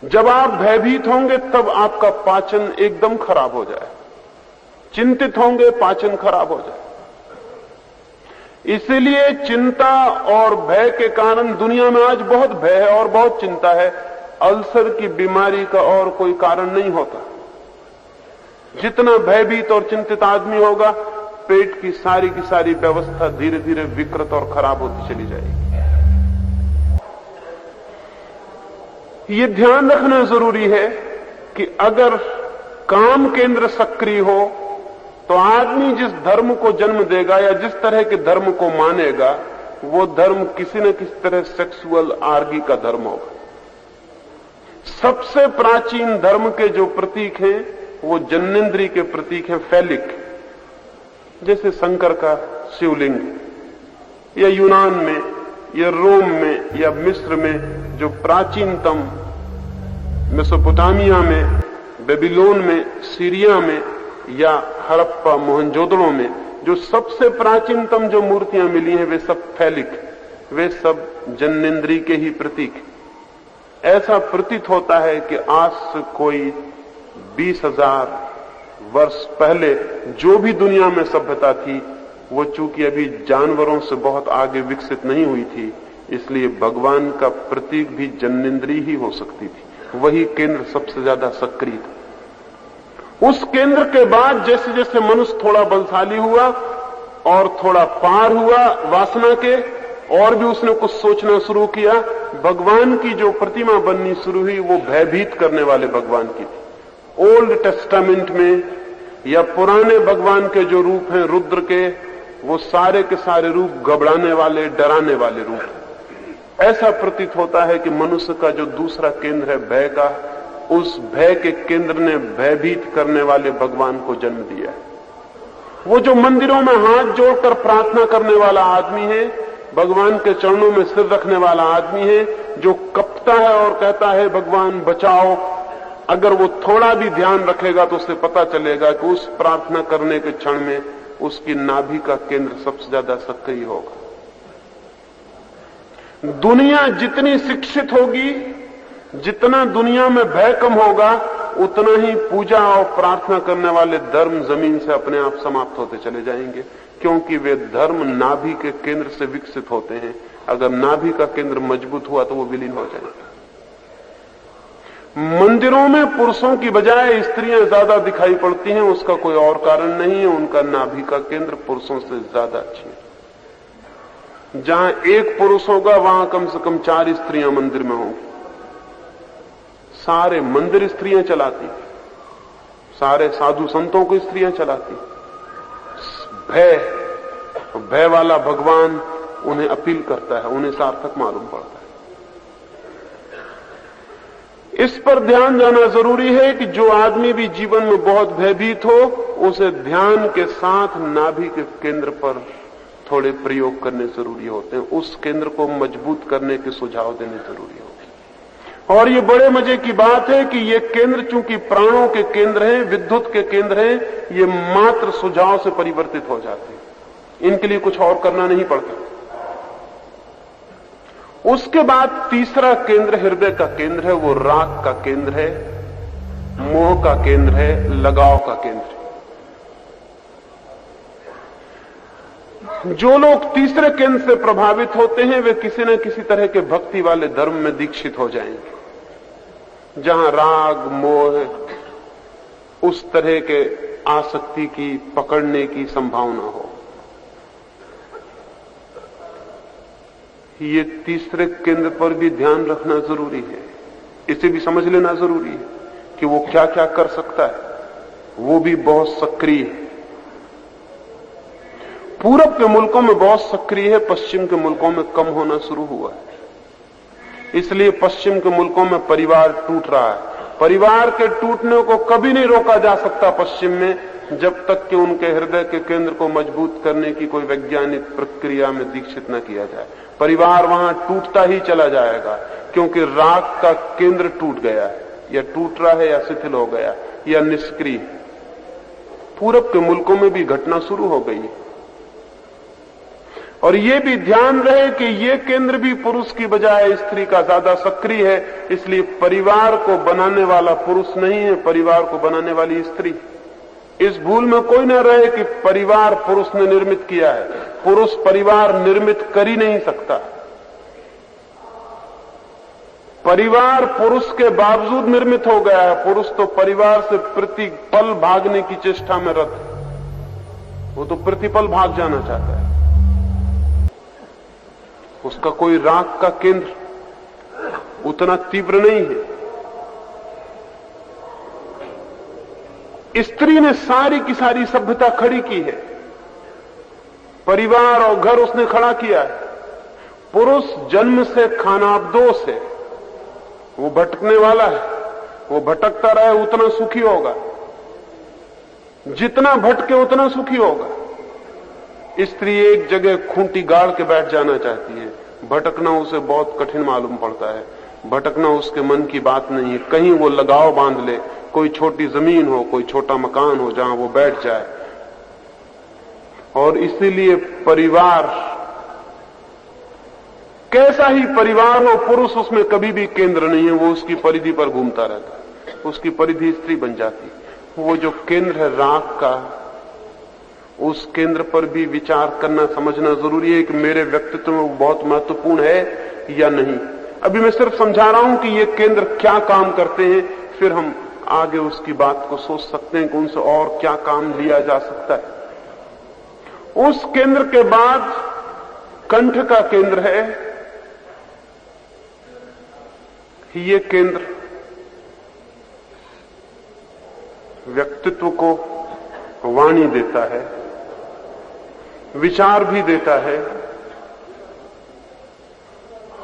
जब आप भयभीत होंगे तब आपका पाचन एकदम खराब हो जाए, चिंतित होंगे पाचन खराब हो जाए। इसीलिए चिंता और भय के कारण दुनिया में आज बहुत भय है और बहुत चिंता है। अल्सर की बीमारी का और कोई कारण नहीं होता। जितना भयभीत और चिंतित आदमी होगा, पेट की सारी व्यवस्था धीरे धीरे विकृत और खराब होती चली जाएगी। ये ध्यान रखना जरूरी है कि अगर काम केंद्र सक्रिय हो तो आदमी जिस धर्म को जन्म देगा या जिस तरह के धर्म को मानेगा, वो धर्म किसी न किसी तरह सेक्सुअल आर्गी का धर्म होगा। सबसे प्राचीन धर्म के जो प्रतीक हैं वो जन्नेन्द्रिय के प्रतीक हैं, फैलिक, जैसे शंकर का शिवलिंग, या यूनान में या रोम में या मिस्र में जो प्राचीनतम, मेसोपोटामिया में, बेबीलोन में, सीरिया में या हड़प्पा मोहनजोदड़ो में जो सबसे प्राचीनतम जो मूर्तियां मिली हैं वे सब फैलिक, वे सब जन्नेन्द्रिय के ही प्रतीक। ऐसा प्रतीत होता है कि आज से कोई 20,000 वर्ष पहले जो भी दुनिया में सभ्यता थी वो चूंकि अभी जानवरों से बहुत आगे विकसित नहीं हुई थी, इसलिए भगवान का प्रतीक भी जन्नेन्द्रिय ही हो सकती थी। वही केंद्र सबसे ज्यादा सक्रिय था। उस केंद्र के बाद जैसे जैसे मनुष्य थोड़ा बलशाली हुआ और थोड़ा पार हुआ वासना के, और भी उसने कुछ सोचना शुरू किया, भगवान की जो प्रतिमा बननी शुरू हुई वो भयभीत करने वाले भगवान की थी। ओल्ड टेस्टामेंट में या पुराने भगवान के जो रूप हैं रुद्र के, वो सारे के सारे रूप घबराने वाले, डराने वाले रूप। ऐसा प्रतीत होता है कि मनुष्य का जो दूसरा केंद्र है भय का, उस भय के केंद्र ने भयभीत करने वाले भगवान को जन्म दिया है। वो जो मंदिरों में हाथ जोड़कर प्रार्थना करने वाला आदमी है, भगवान के चरणों में सिर रखने वाला आदमी है, जो कपता है और कहता है भगवान बचाओ, अगर वो थोड़ा भी ध्यान रखेगा तो उसे पता चलेगा कि उस प्रार्थना करने के क्षण में उसकी नाभि का केंद्र सबसे ज्यादा सक्रिय होगा। दुनिया जितनी शिक्षित होगी, जितना दुनिया में भय कम होगा, उतना ही पूजा और प्रार्थना करने वाले धर्म जमीन से अपने आप समाप्त होते चले जाएंगे, क्योंकि वे धर्म नाभि के केंद्र से विकसित होते हैं। अगर नाभि का केंद्र मजबूत हुआ तो वो विलीन हो जाएगा। मंदिरों में पुरुषों की बजाय स्त्रियां ज्यादा दिखाई पड़ती हैं, उसका कोई और कारण नहीं है, उनका नाभि का केंद्र पुरुषों से ज्यादा अच्छी है। जहां एक पुरुष होगा वहां कम से कम 4 स्त्रियां मंदिर में होंगी। सारे मंदिर स्त्रियां चलाती, सारे साधु संतों को स्त्रियां चलाती। भय वाला भगवान उन्हें अपील करता है, उन्हें सार्थक मालूम पड़ता है। इस पर ध्यान देना जरूरी है कि जो आदमी भी जीवन में बहुत भयभीत हो, उसे ध्यान के साथ नाभि के केंद्र पर थोड़े प्रयोग करने जरूरी होते हैं। उस केंद्र को मजबूत करने के सुझाव देने जरूरी होते हैं। और ये बड़े मजे की बात है कि ये केंद्र चूंकि प्राणों के केंद्र हैं, विद्युत के केंद्र हैं, ये मात्र सुझाव से परिवर्तित हो जाते हैं। इनके लिए कुछ और करना नहीं पड़ता। उसके बाद तीसरा केंद्र हृदय का केंद्र है, वो राग का केंद्र है, मोह का केंद्र है, लगाव का केंद्र है। जो लोग तीसरे केंद्र से प्रभावित होते हैं वे किसी न किसी तरह के भक्ति वाले धर्म में दीक्षित हो जाएंगे, जहां राग मोह उस तरह के आसक्ति की पकड़ने की संभावना हो। ये तीसरे केंद्र पर भी ध्यान रखना जरूरी है, इसे भी समझ लेना जरूरी है कि वो क्या क्या कर सकता है। वो भी बहुत सक्रिय है, पूरब के मुल्कों में बहुत सक्रिय है, पश्चिम के मुल्कों में कम होना शुरू हुआ है। इसलिए पश्चिम के मुल्कों में परिवार टूट रहा है। परिवार के टूटने को कभी नहीं रोका जा सकता पश्चिम में, जब तक कि उनके हृदय के केंद्र को मजबूत करने की कोई वैज्ञानिक प्रक्रिया में दीक्षित न किया जाए। परिवार वहां टूटता ही चला जाएगा, क्योंकि राग का केंद्र टूट गया है, या टूट रहा है, या शिथिल हो गया, या निष्क्रिय। पूरब के मुल्कों में भी घटना शुरू हो गई है। और ये भी ध्यान रहे कि ये केंद्र भी पुरुष की बजाय स्त्री का ज्यादा सक्रिय है, इसलिए परिवार को बनाने वाला पुरुष नहीं है, परिवार को बनाने वाली स्त्री। इस भूल में कोई न रहे कि परिवार पुरुष ने निर्मित किया है। पुरुष परिवार निर्मित कर ही नहीं सकता। परिवार पुरुष के बावजूद निर्मित हो गया है। पुरुष तो परिवार से प्रतिपल भागने की चेष्टा में रत है। वो तो प्रतिपल भाग जाना चाहता है। उसका कोई राग का केंद्र उतना तीव्र नहीं है। स्त्री ने सारी की सारी सभ्यता खड़ी की है, परिवार और घर उसने खड़ा किया है। पुरुष जन्म से खानाबदोश है, वो भटकने वाला है। वो भटकता रहे उतना सुखी होगा, जितना भटके उतना सुखी होगा। स्त्री एक जगह खूंटी गाड़ के बैठ जाना चाहती है। भटकना उसे बहुत कठिन मालूम पड़ता है। भटकना उसके मन की बात नहीं है। कहीं वो लगाव बांध ले, कोई छोटी जमीन हो, कोई छोटा मकान हो जहां वो बैठ जाए। और इसीलिए परिवार, कैसा ही परिवार हो, पुरुष उसमें कभी भी केंद्र नहीं है। वो उसकी परिधि पर घूमता रहता है, उसकी परिधि स्त्री बन जाती। वो जो केंद्र है राग का, उस केंद्र पर भी विचार करना समझना जरूरी है कि मेरे व्यक्तित्व में वो बहुत महत्वपूर्ण है या नहीं। अभी मैं सिर्फ समझा रहा हूं कि ये केंद्र क्या काम करते हैं, फिर हम आगे उसकी बात को सोच सकते हैं कि उनसे और क्या काम लिया जा सकता है। उस केंद्र के बाद कंठ का केंद्र है। ये केंद्र व्यक्तित्व को वाणी देता है, विचार भी देता है।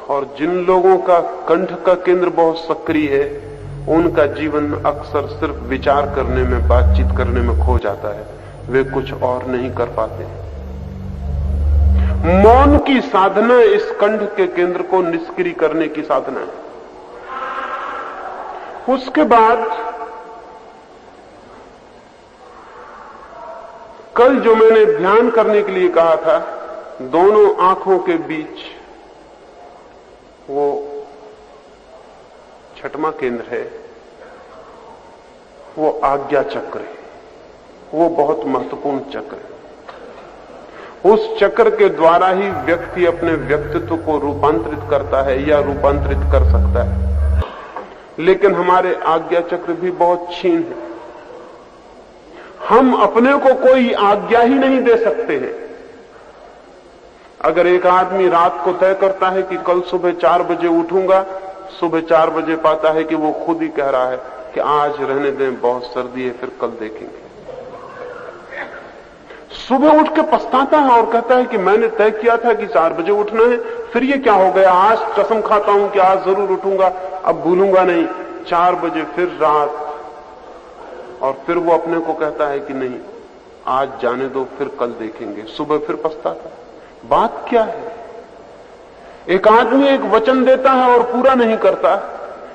और जिन लोगों का कंठ का केंद्र बहुत सक्रिय है, उनका जीवन अक्सर सिर्फ विचार करने में, बातचीत करने में खो जाता है। वे कुछ और नहीं कर पाते। मौन की साधना इस कंठ के केंद्र को निष्क्रिय करने की साधना है। उसके बाद कल जो मैंने ध्यान करने के लिए कहा था, दोनों आंखों के बीच वो छठवां केंद्र है, वो आज्ञा चक्र है। वो बहुत महत्वपूर्ण चक्र है। उस चक्र के द्वारा ही व्यक्ति अपने व्यक्तित्व को रूपांतरित करता है या रूपांतरित कर सकता है। लेकिन हमारे आज्ञा चक्र भी बहुत क्षीण है। हम अपने को कोई आज्ञा ही नहीं दे सकते हैं। अगर एक आदमी रात को तय करता है कि कल सुबह 4 बजे उठूंगा, सुबह 4 बजे पाता है कि वो खुद ही कह रहा है कि आज रहने दें, बहुत सर्दी है, फिर कल देखेंगे। सुबह उठ के पछताता है और कहता है कि मैंने तय किया था कि 4 बजे उठना है, फिर ये क्या हो गया। आज कसम खाता हूं कि आज जरूर उठूंगा, अब भूलूंगा नहीं। 4 बजे फिर रात, और फिर वो अपने को कहता है कि नहीं, आज जाने दो, फिर कल देखेंगे। सुबह फिर पछताता है। बात क्या है? एक आदमी एक वचन देता है और पूरा नहीं करता।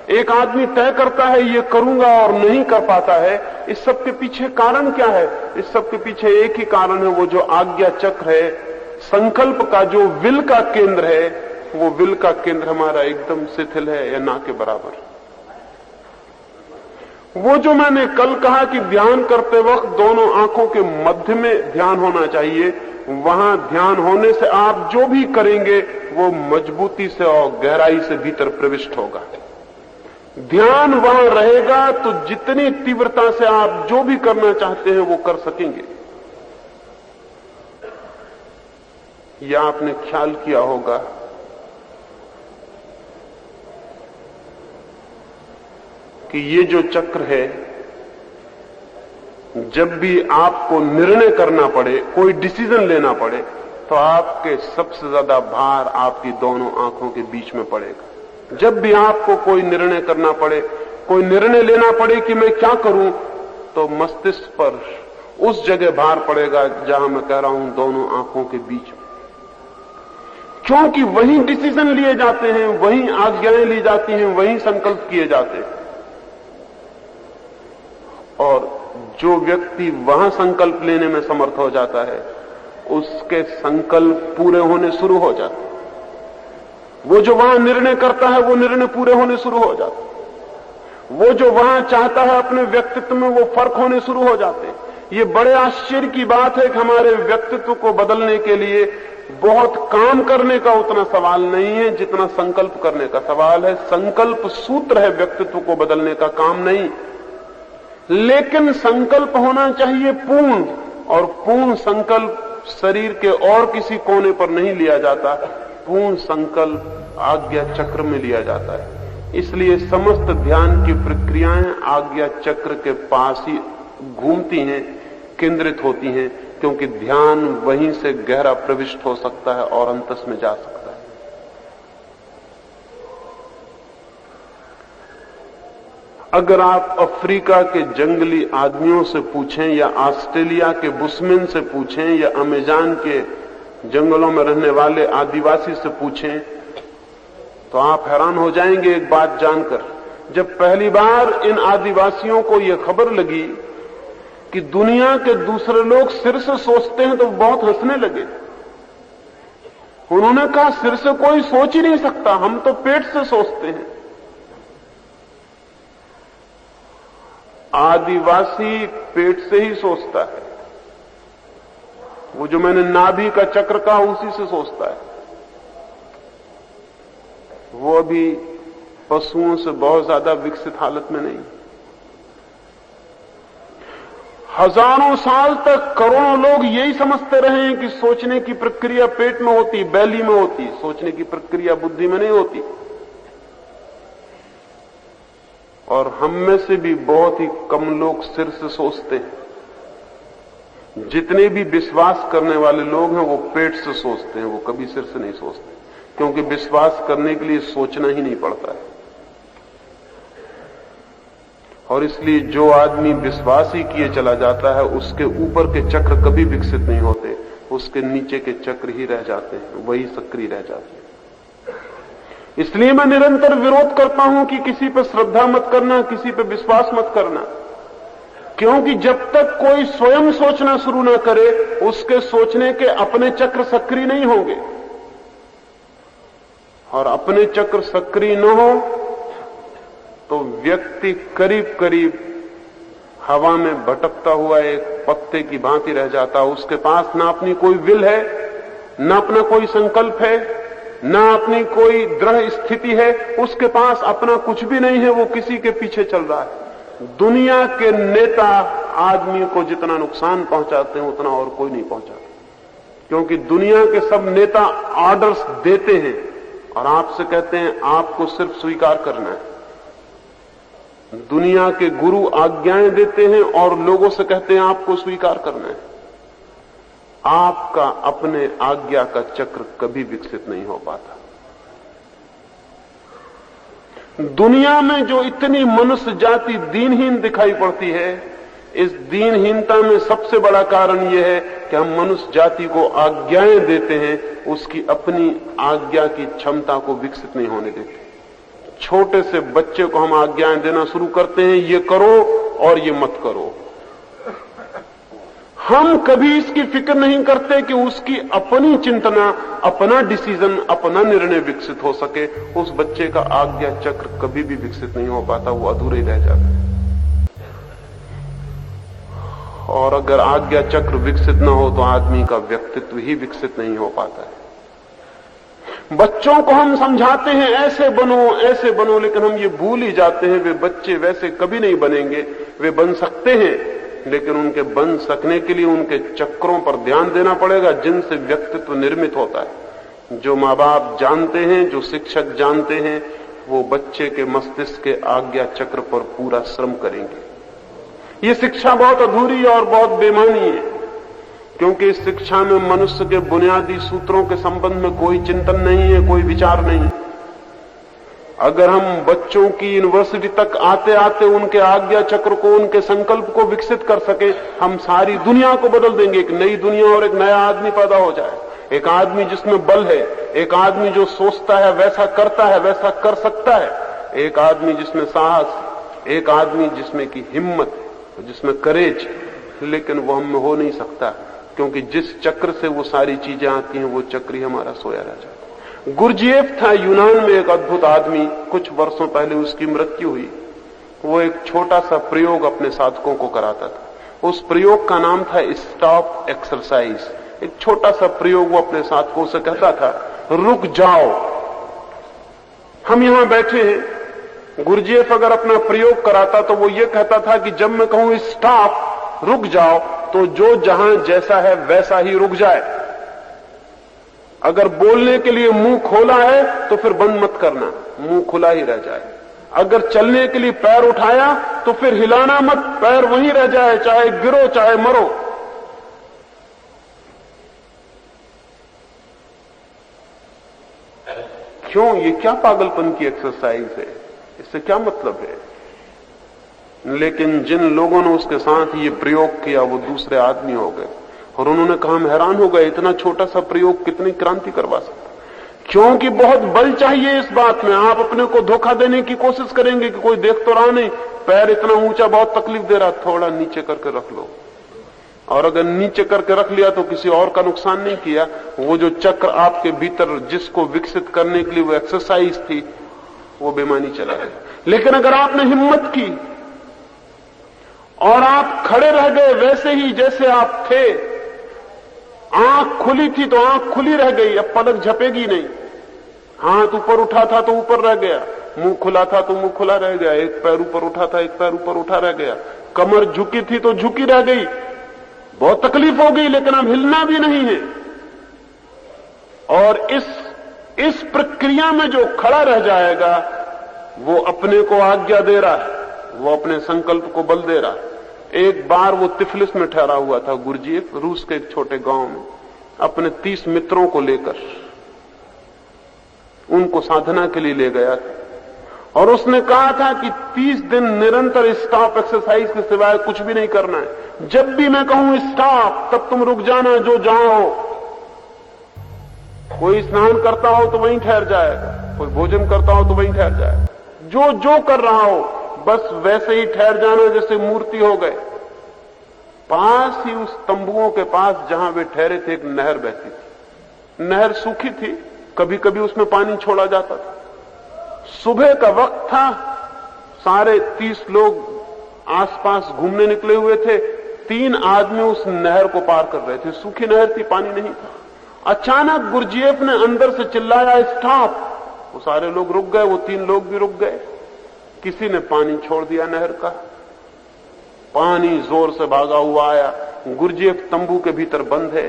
एक आदमी तय करता है ये करूंगा और नहीं कर पाता है। इस सब के पीछे कारण क्या है? इस सब के पीछे एक ही कारण है, वो जो आज्ञा चक्र है, संकल्प का जो विल का केंद्र है, वो विल का केंद्र हमारा एकदम शिथिल है या ना के बराबर। वो जो मैंने कल कहा कि ध्यान करते वक्त दोनों आंखों के मध्य में ध्यान होना चाहिए, वहां ध्यान होने से आप जो भी करेंगे वो मजबूती से और गहराई से भीतर प्रविष्ट होगा। ध्यान वहां रहेगा तो जितनी तीव्रता से आप जो भी करना चाहते हैं वो कर सकेंगे। या आपने ख्याल किया होगा कि ये जो चक्र है, जब भी आपको निर्णय करना पड़े, कोई डिसीजन लेना पड़े, तो आपके सबसे ज्यादा भार आपकी दोनों आंखों के बीच में पड़ेगा। जब भी आपको कोई निर्णय करना पड़े, कोई निर्णय लेना पड़े कि मैं क्या करूं, तो मस्तिष्क पर उस जगह भार पड़ेगा जहां मैं कह रहा हूं दोनों आंखों के बीच में। क्योंकि वहीं डिसीजन लिए जाते हैं, वहीं आज्ञाएं ली जाती हैं, वहीं संकल्प किए जाते हैं। और जो व्यक्ति वहां संकल्प लेने में समर्थ हो जाता है, उसके संकल्प पूरे होने शुरू हो जाते हैं। वो जो वहां निर्णय करता है, वो निर्णय पूरे होने शुरू हो जाते हैं। वो जो वहां चाहता है अपने व्यक्तित्व में, वो फर्क होने शुरू हो जाते हैं। ये बड़े आश्चर्य की बात है कि हमारे व्यक्तित्व को बदलने के लिए बहुत काम करने का उतना सवाल नहीं है जितना संकल्प करने का सवाल है। संकल्प सूत्र है व्यक्तित्व को बदलने का, काम नहीं। लेकिन संकल्प होना चाहिए पूर्ण, और पूर्ण संकल्प शरीर के और किसी कोने पर नहीं लिया जाता। पूर्ण संकल्प आज्ञा चक्र में लिया जाता है। इसलिए समस्त ध्यान की प्रक्रियाएं आज्ञा चक्र के पास ही घूमती हैं, केंद्रित होती हैं, क्योंकि ध्यान वहीं से गहरा प्रविष्ट हो सकता है और अंतस में जा सकता है। अगर आप अफ्रीका के जंगली आदमियों से पूछें, या ऑस्ट्रेलिया के बुशमैन से पूछें, या अमेज़न के जंगलों में रहने वाले आदिवासी से पूछें, तो आप हैरान हो जाएंगे एक बात जानकर। जब पहली बार इन आदिवासियों को यह खबर लगी कि दुनिया के दूसरे लोग सिर से सोचते हैं, तो बहुत हंसने लगे। उन्होंने कहा, सिर से कोई सोच ही नहीं सकता, हम तो पेट से सोचते हैं। आदिवासी पेट से ही सोचता है। वो जो मैंने नाभि का चक्र कहा, उसी से सोचता है। वो अभी पशुओं से बहुत ज्यादा विकसित हालत में नहीं। हजारों साल तक करोड़ों लोग यही समझते रहे हैं कि सोचने की प्रक्रिया पेट में होती, बैली में होती। सोचने की प्रक्रिया बुद्धि में नहीं होती। और हम में से भी बहुत ही कम लोग सिर से सोचते हैं। जितने भी विश्वास करने वाले लोग हैं वो पेट से सोचते हैं, वो कभी सिर से नहीं सोचते, क्योंकि विश्वास करने के लिए सोचना ही नहीं पड़ता है। और इसलिए जो आदमी विश्वास ही किए चला जाता है, उसके ऊपर के चक्र कभी विकसित नहीं होते, उसके नीचे के चक्र ही रह जाते हैं, वही सक्रिय रह जाते हैं। इसलिए मैं निरंतर विरोध करता हूं कि किसी पर श्रद्धा मत करना, किसी पर विश्वास मत करना, क्योंकि जब तक कोई स्वयं सोचना शुरू ना करे, उसके सोचने के अपने चक्र सक्रिय नहीं होंगे। और अपने चक्र सक्रिय न हो तो व्यक्ति करीब करीब हवा में भटकता हुआ एक पत्ते की भांति रह जाता। उसके पास ना अपनी कोई विल है, ना अपना कोई संकल्प है, ना अपनी कोई दृढ़ स्थिति है। उसके पास अपना कुछ भी नहीं है, वो किसी के पीछे चल रहा है। दुनिया के नेता आदमी को जितना नुकसान पहुंचाते हैं उतना और कोई नहीं पहुंचाता, क्योंकि दुनिया के सब नेता ऑर्डर्स देते हैं और आपसे कहते हैं आपको सिर्फ स्वीकार करना है। दुनिया के गुरु आज्ञाएं देते हैं और लोगों से कहते हैं आपको स्वीकार करना है। आपका अपने आज्ञा का चक्र कभी विकसित नहीं हो पाता। दुनिया में जो इतनी मनुष्य जाति दीनहीन दिखाई पड़ती है, इस दीनहीनता में सबसे बड़ा कारण यह है कि हम मनुष्य जाति को आज्ञाएं देते हैं, उसकी अपनी आज्ञा की क्षमता को विकसित नहीं होने देते। छोटे से बच्चे को हम आज्ञाएं देना शुरू करते हैं, ये करो और ये मत करो। हम कभी इसकी फिक्र नहीं करते कि उसकी अपनी चिंतना, अपना डिसीजन, अपना निर्णय विकसित हो सके। उस बच्चे का आज्ञा चक्र कभी भी विकसित नहीं हो पाता, वो अधूरे ही रह जाता है। और अगर आज्ञा चक्र विकसित न हो तो आदमी का व्यक्तित्व ही विकसित नहीं हो पाता है। बच्चों को हम समझाते हैं ऐसे बनो, लेकिन हम ये भूल ही जाते हैं वे बच्चे वैसे कभी नहीं बनेंगे। वे बन सकते हैं, लेकिन उनके बन सकने के लिए उनके चक्रों पर ध्यान देना पड़ेगा जिनसे व्यक्तित्व निर्मित होता है। जो माँ बाप जानते हैं, जो शिक्षक जानते हैं, वो बच्चे के मस्तिष्क के आज्ञा चक्र पर पूरा श्रम करेंगे। ये शिक्षा बहुत अधूरी और बहुत बेमानी है, क्योंकि इस शिक्षा में मनुष्य के बुनियादी सूत्रों के संबंध में कोई चिंतन नहीं है, कोई विचार नहीं। अगर हम बच्चों की यूनिवर्सिटी तक आते आते उनके आज्ञा चक्र को, उनके संकल्प को विकसित कर सके, हम सारी दुनिया को बदल देंगे। एक नई दुनिया और एक नया आदमी पैदा हो जाए। एक आदमी जिसमें बल है, एक आदमी जो सोचता है वैसा करता है, वैसा कर सकता है, एक आदमी जिसमें साहस, एक आदमी जिसमें की हिम्मत, जिसमें करेज। लेकिन वो हम में हो नहीं सकता, क्योंकि जिस चक्र से वो सारी चीजें आती हैं वो चक्र ही हमारा सोया रह जाता है। गुरजीएफ था यूनान में एक अद्भुत आदमी। कुछ वर्षों पहले उसकी मृत्यु हुई। वो एक छोटा सा प्रयोग अपने साधकों को कराता था। उस प्रयोग का नाम था स्टॉप एक्सरसाइज। एक छोटा सा प्रयोग वो अपने साधकों से कहता था, रुक जाओ। हम यहां बैठे हैं, गुरजीएफ अगर अपना प्रयोग कराता तो वो ये कहता था कि जब मैं कहूं स्टॉप, रुक जाओ, तो जो जहां जैसा है वैसा ही रुक जाए। अगर बोलने के लिए मुंह खोला है तो फिर बंद मत करना, मुंह खुला ही रह जाए। अगर चलने के लिए पैर उठाया तो फिर हिलाना मत, पैर वहीं रह जाए, चाहे गिरो चाहे मरो। क्यों? ये क्या पागलपन की एक्सरसाइज है? इससे क्या मतलब है? लेकिन जिन लोगों ने उसके साथ ये प्रयोग किया वो दूसरे आदमी हो गए, और उन्होंने कहा हम हैरान हो गए, इतना छोटा सा प्रयोग कितनी क्रांति करवा सकता। क्योंकि बहुत बल चाहिए इस बात में। आप अपने को धोखा देने की कोशिश करेंगे कि कोई देख तो रहा नहीं, पैर इतना ऊंचा बहुत तकलीफ दे रहा, थोड़ा नीचे करके रख लो। और अगर नीचे करके रख लिया तो किसी और का नुकसान नहीं किया। वो जो चक्र आपके भीतर जिसको विकसित करने के लिए वो एक्सरसाइज थी, वो बेमानी चला गया। लेकिन अगर आपने हिम्मत की और आप खड़े रह गए वैसे ही जैसे आप थे, आंख खुली थी तो आंख खुली रह गई, अब पलक झपेगी नहीं। हाथ ऊपर उठा था तो ऊपर रह गया, मुंह खुला था तो मुंह खुला रह गया, एक पैर ऊपर उठा था एक पैर ऊपर उठा रह गया, कमर झुकी थी तो झुकी रह गई। बहुत तकलीफ हो गई, लेकिन अब हिलना भी नहीं है। और इस प्रक्रिया में जो खड़ा रह जाएगा वो अपने को आज्ञा दे रहा है, वो अपने संकल्प को बल दे रहा है। एक बार वो तिफलिस में ठहरा हुआ था गुरजीएफ, रूस के एक छोटे गांव में, अपने 30 मित्रों को लेकर उनको साधना के लिए ले गया था। और उसने कहा था कि 30 दिन निरंतर स्टॉप एक्सरसाइज के सिवाय कुछ भी नहीं करना है। जब भी मैं कहूं स्टॉप, तब तुम रुक जाना जो जहां हो। कोई स्नान करता हो तो वहीं ठहर जाएगा, कोई भोजन करता हो तो वहीं ठहर जाएगा, जो जो कर रहा हो बस वैसे ही ठहर जाना जैसे मूर्ति हो गए। पास ही उस तंबुओं के पास जहां वे ठहरे थे एक नहर बहती थी। नहर सूखी थी, कभी कभी उसमें पानी छोड़ा जाता था। सुबह का वक्त था, सारे 30 लोग आसपास घूमने निकले हुए थे। 3 आदमी उस नहर को पार कर रहे थे। सूखी नहर थी, पानी नहीं था। अचानक गुरजीएफ ने अंदर से चिल्लाया स्टॉप। वो सारे लोग रुक गए, वो 3 लोग भी रुक गए। किसी ने पानी छोड़ दिया नहर का, पानी जोर से भागा हुआ आया। गुरजीएफ तंबू के भीतर बंद है।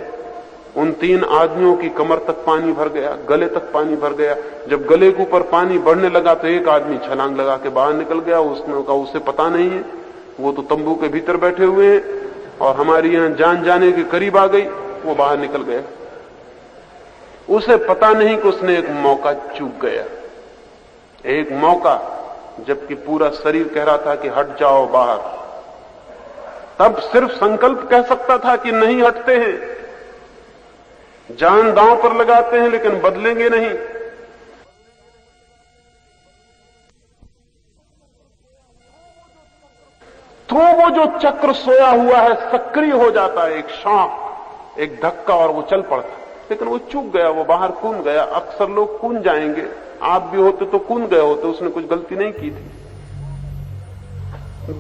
उन 3 आदमियों की कमर तक पानी भर गया, गले तक पानी भर गया। जब गले के ऊपर पानी बढ़ने लगा तो एक आदमी छलांग लगा के बाहर निकल गया। उसने कहा उसे पता नहीं है, वो तो तंबू के भीतर बैठे हुए हैं और हमारी यहां जान जाने के करीब आ गई। वो बाहर निकल गया। उसे पता नहीं कि उसने एक मौका चूक गया, एक मौका, जबकि पूरा शरीर कह रहा था कि हट जाओ बाहर। तब सिर्फ संकल्प कह सकता था कि नहीं हटते हैं, जान दांव पर लगाते हैं, लेकिन बदलेंगे नहीं। तो वो जो चक्र सोया हुआ है सक्रिय हो जाता है, एक शॉक, एक धक्का, और वो चल पड़ता है। लेकिन वो चूक गया, वो बाहर कूद गया। अक्सर लोग कूद जाएंगे, आप भी होते तो कूद गए होते, उसने कुछ गलती नहीं की थी।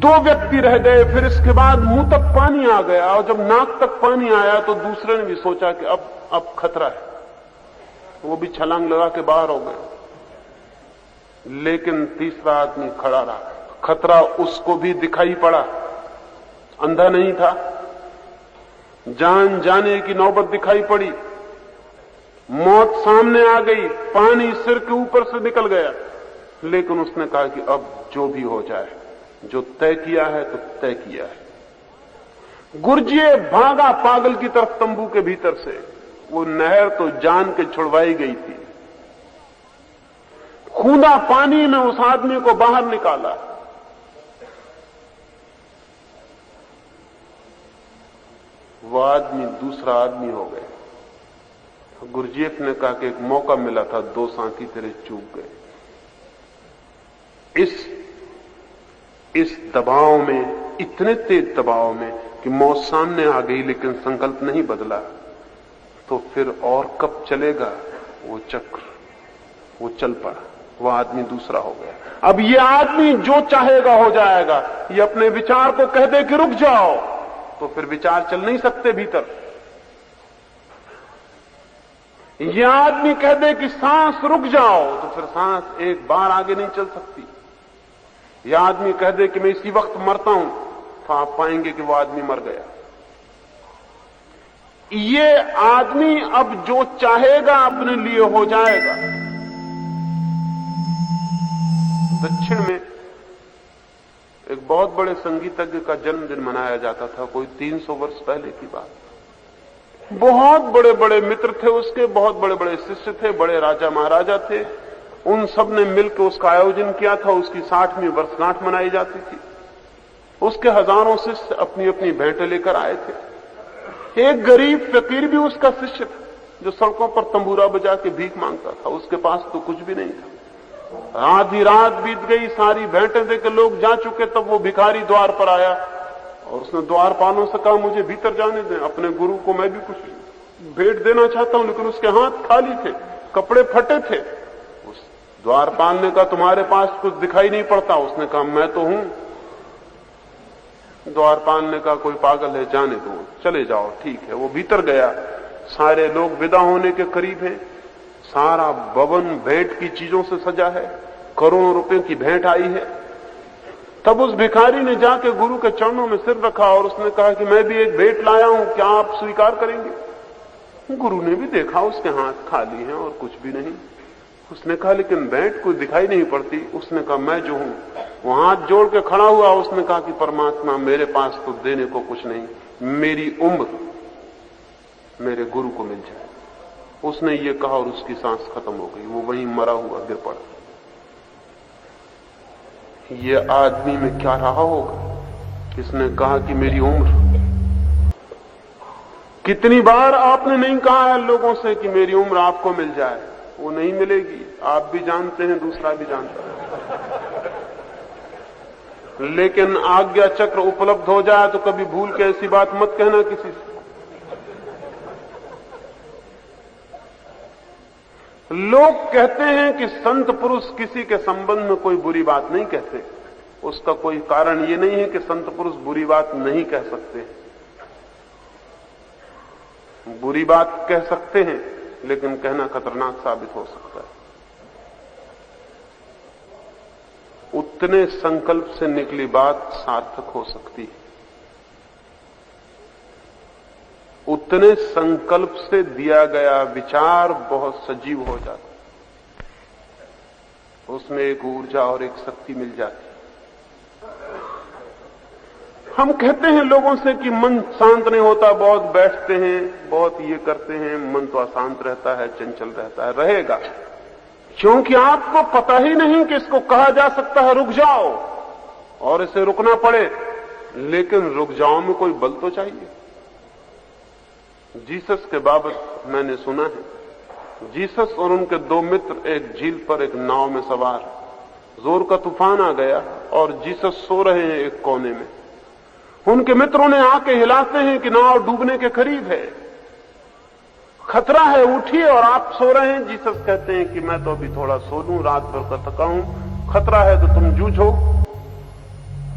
2 व्यक्ति रह गए, फिर इसके बाद मुंह तक पानी आ गया, और जब नाक तक पानी आया तो दूसरे ने भी सोचा कि अब खतरा है, वो भी छलांग लगा के बाहर हो गए। लेकिन तीसरा आदमी खड़ा रहा। खतरा उसको भी दिखाई पड़ा, अंधा नहीं था, जान जाने की नौबत दिखाई पड़ी, मौत सामने आ गई, पानी सिर के ऊपर से निकल गया। लेकिन उसने कहा कि अब जो भी हो जाए, जो तय किया है तो तय किया है। गुरजिए भागा पागल की तरफ तंबू के भीतर से। वो नहर तो जान के छुड़वाई गई थी। खूंदा पानी में उस आदमी को बाहर निकाला। वो आदमी दूसरा आदमी हो गया। गुरजीएफ ने कहा कि एक मौका मिला था, 2 साथी तेरे चूक गए। इस दबाव में, इतने तेज दबाव में कि मौत सामने आ गई, लेकिन संकल्प नहीं बदला, तो फिर और कब चलेगा वो चक्र? वो चल पड़ा, वो आदमी दूसरा हो गया। अब ये आदमी जो चाहेगा हो जाएगा। ये अपने विचार को कह दे कि रुक जाओ, तो फिर विचार चल नहीं सकते भीतर। ये आदमी कह दे कि सांस रुक जाओ, तो फिर सांस एक बार आगे नहीं चल सकती। यह आदमी कह दे कि मैं इसी वक्त मरता हूं, तो आप पाएंगे कि वो आदमी मर गया। ये आदमी अब जो चाहेगा अपने लिए हो जाएगा। दक्षिण में एक बहुत बड़े संगीतज्ञ का जन्मदिन मनाया जाता था, कोई 300 वर्ष पहले की बात। बहुत बड़े बड़े मित्र थे उसके, बहुत बड़े बड़े शिष्य थे, बड़े राजा महाराजा थे। उन सब ने मिलकर उसका आयोजन किया था। उसकी 60वीं वर्षगांठ मनाई जाती थी। उसके हजारों शिष्य अपनी अपनी भेंटें लेकर आए थे। एक गरीब फकीर भी उसका शिष्य था, जो सड़कों पर तंबूरा बजा के भीख मांगता था। उसके पास तो कुछ भी नहीं था। आधी रात बीत गई, सारी भेंटें देकर लोग जा चुके, तब वो भिखारी द्वार पर आया और उसने द्वारपालों से कहा, मुझे भीतर जाने दें, अपने गुरु को मैं भी कुछ भेंट देना चाहता हूं। लेकिन उसके हाथ खाली थे, कपड़े फटे थे। उस द्वारपाल ने कहा, तुम्हारे पास कुछ दिखाई नहीं पड़ता? उसने कहा, मैं तो हूं। द्वारपाल ने कहा, कोई पागल है, जाने दो, चले जाओ, ठीक है। वो भीतर गया। सारे लोग विदा होने के करीब हैं। सारा भवन भेंट की चीजों से सजा है, करोड़ों रुपए की भेंट आई है। तब उस भिखारी ने जाके गुरु के चरणों में सिर रखा और उसने कहा कि मैं भी एक भेंट लाया हूं, क्या आप स्वीकार करेंगे? गुरु ने भी देखा, उसके हाथ खाली हैं और कुछ भी नहीं। उसने कहा, लेकिन भेंट कोई दिखाई नहीं पड़ती। उसने कहा, मैं जो हूं। वो हाथ जोड़ के खड़ा हुआ। उसने कहा कि परमात्मा, मेरे पास तो देने को कुछ नहीं, मेरी उम्र मेरे गुरु को मिल जाए। उसने ये कहा और उसकी सांस खत्म हो गई। वो वहीं मरा हुआ गिर पड़ा। ये आदमी में क्या रहा होगा? इसने कहा कि मेरी उम्र। कितनी बार आपने नहीं कहा है लोगों से कि मेरी उम्र आपको मिल जाए? वो नहीं मिलेगी। आप भी जानते हैं, दूसरा भी जानता है। लेकिन आज्ञा चक्र उपलब्ध हो जाए तो कभी भूल के ऐसी बात मत कहना किसी से। लोग कहते हैं कि संत पुरुष किसी के संबंध में कोई बुरी बात नहीं कहते। उसका कोई कारण ये नहीं है कि संत पुरुष बुरी बात नहीं कह सकते। बुरी बात कह सकते हैं, लेकिन कहना खतरनाक साबित हो सकता है। उतने संकल्प से निकली बात सार्थक हो सकती है। उतने संकल्प से दिया गया विचार बहुत सजीव हो जाता है। उसमें एक ऊर्जा और एक शक्ति मिल जाती है। हम कहते हैं लोगों से कि मन शांत नहीं होता, बहुत बैठते हैं, बहुत ये करते हैं, मन तो अशांत रहता है, चंचल रहता है। रहेगा, क्योंकि आपको पता ही नहीं कि इसको कहा जा सकता है रुक जाओ, और इसे रुकना पड़े। लेकिन रुक जाओ में कोई बल तो चाहिए। जीसस के बाबत मैंने सुना है। जीसस और उनके 2 मित्र एक झील पर एक नाव में सवार। जोर का तूफान आ गया और जीसस सो रहे हैं एक कोने में। उनके मित्रों ने आके हिलाते हैं कि नाव डूबने के करीब है, खतरा है, उठिए, और आप सो रहे हैं। जीसस कहते हैं कि मैं तो अभी थोड़ा सो लूं, रात भर का थका हूं, खतरा है तो तुम जूझो।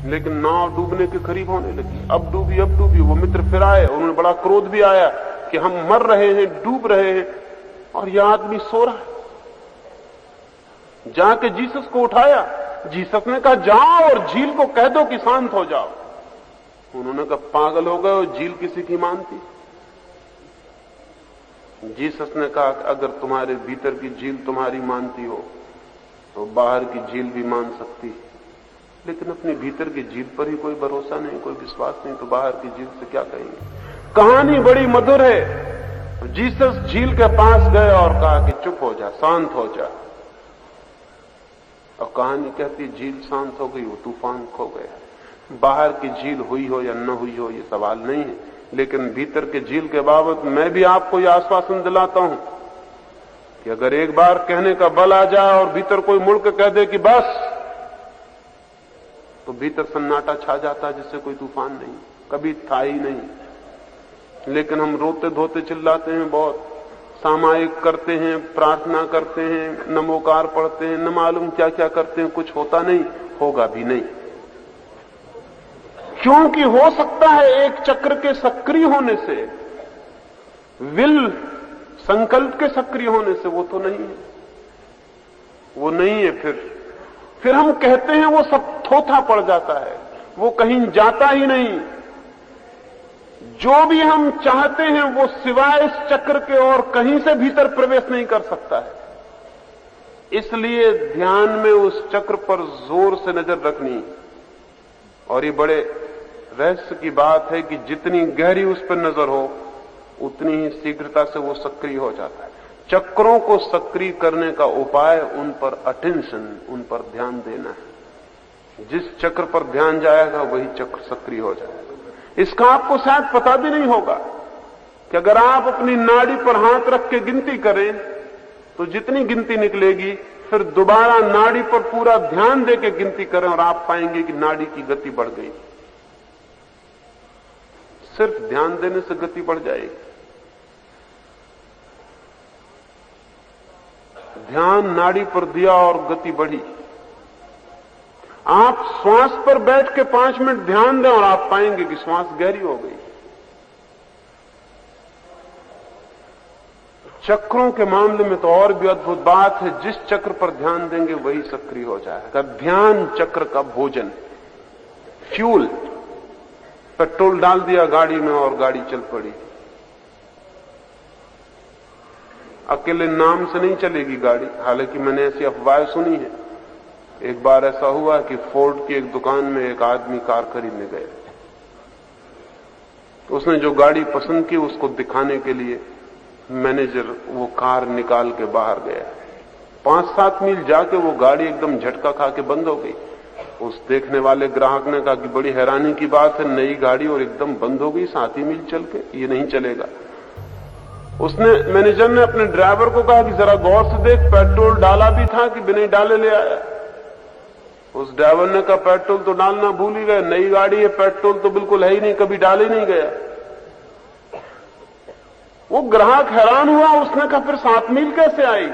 लेकिन नाव डूबने के करीब होने लगी, अब डूबी, अब डूबी। वो मित्र फिर आए, उन्होंने बड़ा क्रोध भी आया कि हम मर रहे हैं, डूब रहे हैं, और यह आदमी सो रहा है। जाके जीसस को उठाया। जीसस ने कहा जाओ और झील को कह दो कि शांत हो जाओ। उन्होंने कहा पागल हो गए हो, झील किसी की मानती? जीसस ने कहा अगर तुम्हारे भीतर की झील तुम्हारी मानती हो तो बाहर की झील भी मान सकती, लेकिन अपने भीतर की झील पर ही कोई भरोसा नहीं, कोई विश्वास नहीं, तो बाहर की झील से क्या कहेंगे? कहानी बड़ी मधुर है। जीसस झील के पास गए और कहा कि चुप हो जा, शांत हो जा। और कहानी कहती झील शांत हो गई, वो तूफान खो गया। बाहर की झील हुई हो या न हुई हो ये सवाल नहीं है, लेकिन भीतर के झील के बाबत मैं भी आपको यह आश्वासन दिलाता हूं कि अगर एक बार कहने का बल आ जाए और भीतर कोई मुड़ के कह दे कि बस, तो भीतर सन्नाटा छा जाता है जिससे कोई तूफान नहीं, कभी था ही नहीं। लेकिन हम रोते धोते चिल्लाते हैं, बहुत सामायिक करते हैं, प्रार्थना करते हैं, नमोकार पढ़ते हैं, न मालूम क्या क्या करते हैं, कुछ होता नहीं, होगा भी नहीं। क्योंकि हो सकता है एक चक्र के सक्रिय होने से, विल संकल्प के सक्रिय होने से, वो तो नहीं है, वो नहीं है। फिर हम कहते हैं वो सब थोथा पड़ जाता है, वो कहीं जाता ही नहीं। जो भी हम चाहते हैं वो सिवाय इस चक्र के और कहीं से भीतर प्रवेश नहीं कर सकता है। इसलिए ध्यान में उस चक्र पर जोर से नजर रखनी। और ये बड़े रहस्य की बात है कि जितनी गहरी उस पर नजर हो उतनी ही शीघ्रता से वो सक्रिय हो जाता है। चक्रों को सक्रिय करने का उपाय उन पर अटेंशन, उन पर ध्यान देना है। जिस चक्र पर ध्यान जाएगा वही चक्र सक्रिय हो जाएगा। इसका आपको शायद पता भी नहीं होगा कि अगर आप अपनी नाड़ी पर हाथ रख के गिनती करें तो जितनी गिनती निकलेगी, फिर दोबारा नाड़ी पर पूरा ध्यान देके गिनती करें और आप पाएंगे कि नाड़ी की गति बढ़ गई। सिर्फ ध्यान देने से गति बढ़ जाएगी। ध्यान नाड़ी पर दिया और गति बढ़ी। आप श्वास पर बैठ के 5 मिनट ध्यान दें और आप पाएंगे कि श्वास गहरी हो गई। चक्रों के मामले में तो और भी अद्भुत बात है, जिस चक्र पर ध्यान देंगे वही सक्रिय हो जाएगा। ध्यान चक्र का भोजन, फ्यूल। पेट्रोल डाल दिया गाड़ी में और गाड़ी चल पड़ी। अकेले नाम से नहीं चलेगी गाड़ी, हालांकि मैंने ऐसी अफवाहें सुनी है। एक बार ऐसा हुआ कि फोर्ड की एक दुकान में एक आदमी कार खरीदने गया। उसने जो गाड़ी पसंद की उसको दिखाने के लिए मैनेजर वो कार निकाल के बाहर गया। 5-7 मील जाके वो गाड़ी एकदम झटका खा के बंद हो गई। उस देखने वाले ग्राहक ने कहा कि बड़ी हैरानी की बात है, नई गाड़ी और एकदम बंद हो गई 7 ही मील चल के, ये नहीं चलेगा। मैनेजर ने अपने ड्राइवर को कहा कि जरा गौर से देख, पेट्रोल डाला भी था कि बिना डाले ले आया। उस ड्राइवर ने कहा पेट्रोल तो डालना भूल ही गए, नई गाड़ी है, पेट्रोल तो बिल्कुल है ही नहीं, कभी डाल ही नहीं गया। वो ग्राहक हैरान हुआ, उसने कहा फिर 7 मील कैसे आई?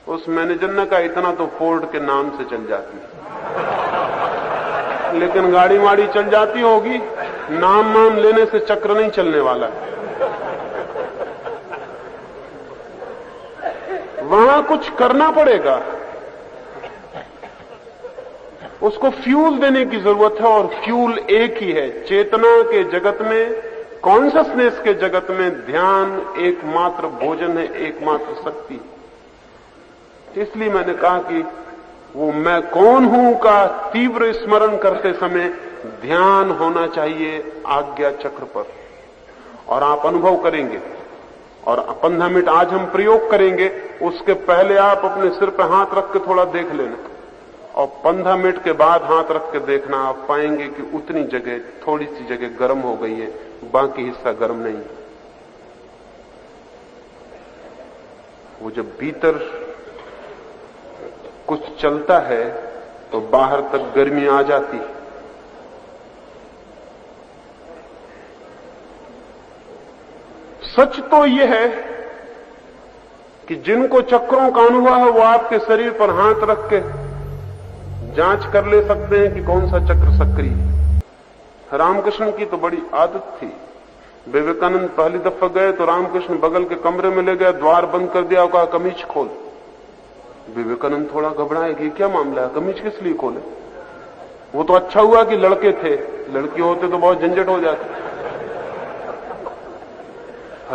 उस मैनेजर ने कहा इतना तो फोर्ड के नाम से चल जाती, लेकिन गाड़ी वाड़ी चल जाती होगी, नाम नाम लेने से चक्र नहीं चलने वाला। वहां कुछ करना पड़ेगा, उसको फ्यूल देने की जरूरत है, और फ्यूल एक ही है। चेतना के जगत में, कॉन्शसनेस के जगत में ध्यान एकमात्र भोजन है, एकमात्र शक्ति। इसलिए मैंने कहा कि वो मैं कौन हूं का तीव्र स्मरण करते समय ध्यान होना चाहिए आज्ञा चक्र पर, और आप अनुभव करेंगे। और 15 मिनट आज हम प्रयोग करेंगे, उसके पहले आप अपने सिर पर हाथ रख के थोड़ा देख लेना, और 15 मिनट के बाद हाथ रख के देखना, आप पाएंगे कि उतनी जगह, थोड़ी सी जगह गर्म हो गई है, बाकी हिस्सा गर्म नहीं। वो जब भीतर कुछ चलता है तो बाहर तक गर्मी आ जाती है। सच तो यह है कि जिनको चक्रों का अनुभव है वो आपके शरीर पर हाथ रख के जांच कर ले सकते हैं कि कौन सा चक्र सक्रिय है। रामकृष्ण की तो बड़ी आदत थी। विवेकानंद पहली दफा गए तो रामकृष्ण बगल के कमरे में ले गया, द्वार बंद कर दिया और कहा कमीज खोल। विवेकानंद थोड़ा घबराए कि क्या मामला है, कमीज किस लिए खोले। वो तो अच्छा हुआ कि लड़के थे, लड़की होते तो बहुत झंझट हो जाती।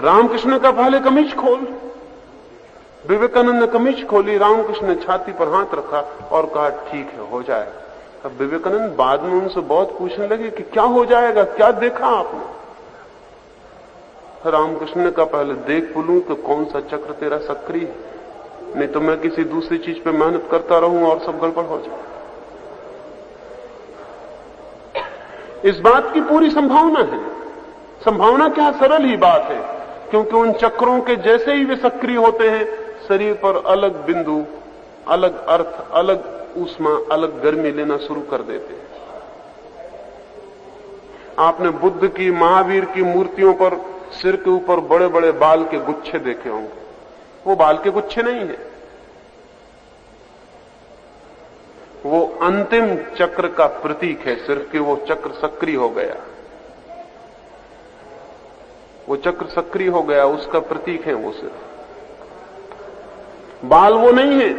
रामकृष्ण का पहले कमीज खोल। विवेकानंद ने कमीज खोली, रामकृष्ण ने छाती पर हाथ रखा और कहा ठीक है, हो जाएगा। अब विवेकानंद बाद में उनसे बहुत पूछने लगे कि क्या हो जाएगा, क्या देखा आपने। रामकृष्ण ने कहा पहले देख बोलूं कि कौन सा चक्र तेरा सक्रिय है, नहीं तो मैं किसी दूसरी चीज पे मेहनत करता रहूं और सब गड़बड़ हो जाए। इस बात की पूरी संभावना है। संभावना क्या, सरल ही बात है, क्योंकि उन चक्रों के जैसे ही वे सक्रिय होते हैं शरीर पर अलग बिंदु, अलग अर्थ, अलग ऊष्मा, अलग गर्मी लेना शुरू कर देते हैं। आपने बुद्ध की, महावीर की मूर्तियों पर सिर के ऊपर बड़े बड़े बाल के गुच्छे देखे होंगे। वो बाल के गुच्छे नहीं है, वो अंतिम चक्र का प्रतीक है, सिर्फ कि वो चक्र सक्रिय हो गया। वो चक्र सक्रिय हो गया, उसका प्रतीक है वो सिर्फ। बाल वो नहीं है।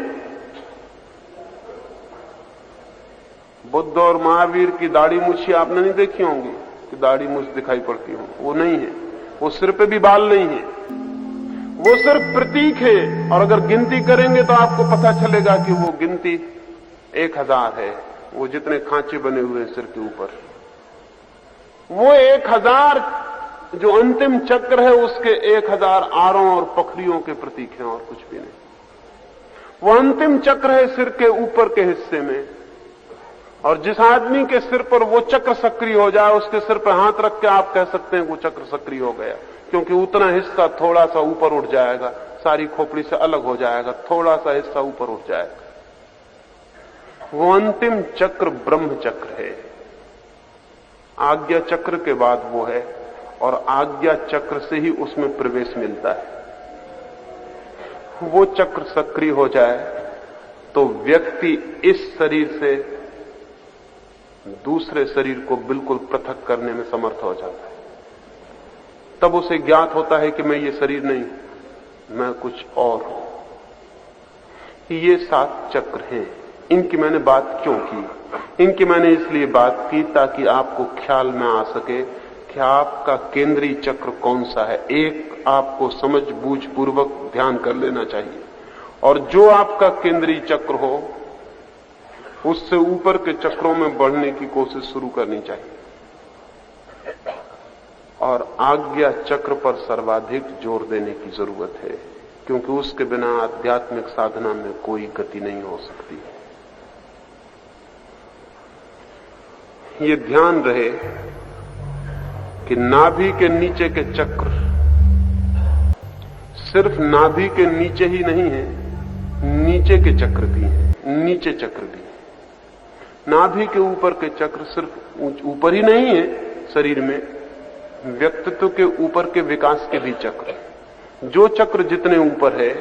बुद्ध और महावीर की दाढ़ी मूछी आपने नहीं देखी होंगी कि दाढ़ी मूछ दिखाई पड़ती हो, वो नहीं है। वो सिर पे भी बाल नहीं है, वो सिर्फ प्रतीक है। और अगर गिनती करेंगे तो आपको पता चलेगा कि वो गिनती 1000 है। वो जितने खांचे बने हुए हैं सिर के ऊपर, वो 1000 जो अंतिम चक्र है उसके 1000 आरों और पखरियों के प्रतीक हैं और कुछ भी नहीं। वो अंतिम चक्र है सिर के ऊपर के हिस्से में। और जिस आदमी के सिर पर वो चक्र सक्रिय हो जाए उसके सिर पर हाथ रख के आप कह सकते हैं वो चक्र सक्रिय हो गया, क्योंकि उतना हिस्सा थोड़ा सा ऊपर उठ जाएगा, सारी खोपड़ी से अलग हो जाएगा, थोड़ा सा हिस्सा ऊपर उठ जाएगा। वो अंतिम चक्र ब्रह्म चक्र है। आज्ञा चक्र के बाद वो है, और आज्ञा चक्र से ही उसमें प्रवेश मिलता है। वो चक्र सक्रिय हो जाए तो व्यक्ति इस शरीर से दूसरे शरीर को बिल्कुल पृथक करने में समर्थ हो जाता है। तब उसे ज्ञात होता है कि मैं ये शरीर नहीं, मैं कुछ और हूं। ये 7 चक्र हैं। इनकी मैंने बात क्यों की? इनकी मैंने इसलिए बात की ताकि आपको ख्याल में आ सके कि आपका केंद्रीय चक्र कौन सा है। एक आपको समझ बूझ पूर्वक ध्यान कर लेना चाहिए, और जो आपका केंद्रीय चक्र हो उससे ऊपर के चक्रों में बढ़ने की कोशिश शुरू करनी चाहिए। और आज्ञा चक्र पर सर्वाधिक जोर देने की जरूरत है, क्योंकि उसके बिना आध्यात्मिक साधना में कोई गति नहीं हो सकती। ये ध्यान रहे कि नाभि के नीचे के चक्र सिर्फ नाभि के नीचे ही नहीं है, नीचे के चक्र भी हैं, नीचे चक्र भी। नाभि के ऊपर के चक्र सिर्फ ऊपर ही नहीं है शरीर में, व्यक्तित्व के ऊपर के विकास के भी चक्र। जो चक्र जितने ऊपर है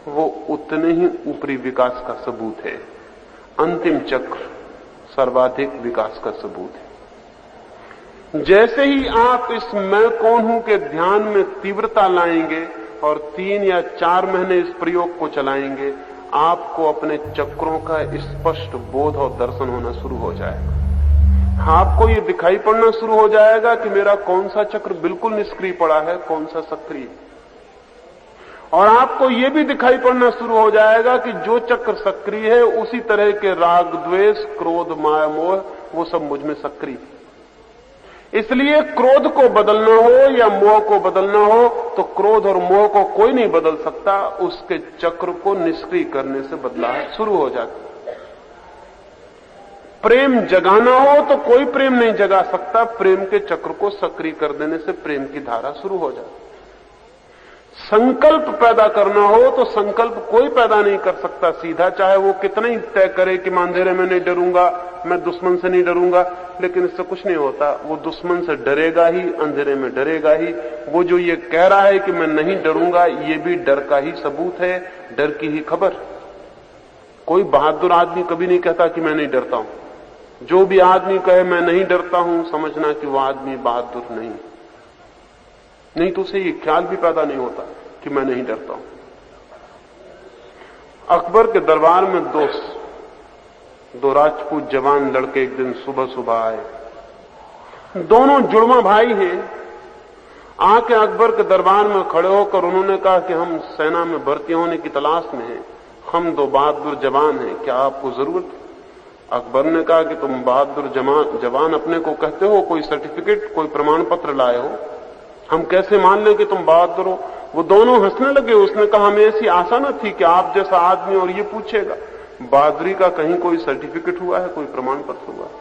वो उतने ही ऊपरी विकास का सबूत है। अंतिम चक्र सर्वाधिक विकास का सबूत है। जैसे ही आप इस मैं कौन हूं के ध्यान में तीव्रता लाएंगे और 3 या 4 महीने इस प्रयोग को चलाएंगे, आपको अपने चक्रों का स्पष्ट बोध और दर्शन होना शुरू हो जाएगा। आपको ये दिखाई पड़ना शुरू हो जाएगा कि मेरा कौन सा चक्र बिल्कुल निष्क्रिय पड़ा है, कौन सा सक्रिय। और आपको ये भी दिखाई पड़ना शुरू हो जाएगा कि जो चक्र सक्रिय है उसी तरह के राग, द्वेष, क्रोध, माया, मोह वो सब मुझ में सक्रिय। इसलिए क्रोध को बदलना हो या मोह को बदलना हो तो क्रोध और मोह को कोई नहीं बदल सकता, उसके चक्र को निष्क्रिय करने से बदलाव शुरू हो जाती। प्रेम जगाना हो तो कोई प्रेम नहीं जगा सकता, प्रेम के चक्र को सक्रिय कर देने से प्रेम की धारा शुरू हो जाती। संकल्प पैदा करना हो तो संकल्प कोई पैदा नहीं कर सकता सीधा, चाहे वो कितना ही तय करे कि मैं अंधेरे में नहीं डरूंगा, मैं दुश्मन से नहीं डरूंगा, लेकिन इससे कुछ नहीं होता। वो दुश्मन से डरेगा ही, अंधेरे में डरेगा ही। वो जो ये कह रहा है कि मैं नहीं डरूंगा, ये भी डर का ही सबूत है, डर की ही खबर। कोई बहादुर आदमी कभी नहीं कहता कि मैं नहीं डरता हूं। जो भी आदमी कहे मैं नहीं डरता हूं, समझना कि वो आदमी बहादुर नहीं तो उसे ये ख्याल भी पैदा नहीं होता कि मैं नहीं डरता हूं। अकबर के दरबार में दो राजपूत जवान लड़के एक दिन सुबह सुबह आए। दोनों जुड़वा भाई हैं। आके अकबर के दरबार में खड़े होकर उन्होंने कहा कि हम सेना में भर्ती होने की तलाश में हैं, हम दो बहादुर जवान हैं, क्या आपको जरूरत है? अकबर ने कहा कि तुम बहादुर जवान अपने को कहते हो, कोई सर्टिफिकेट, कोई प्रमाण पत्र लाए हो? हम कैसे मान लें कि तुम बहादुर हो? वो दोनों हंसने लगे। उसने कहा हमें ऐसी आशा न थी कि आप जैसा आदमी और ये पूछेगा। बहादुरी का कहीं कोई सर्टिफिकेट हुआ है, कोई प्रमाण पत्र हुआ है?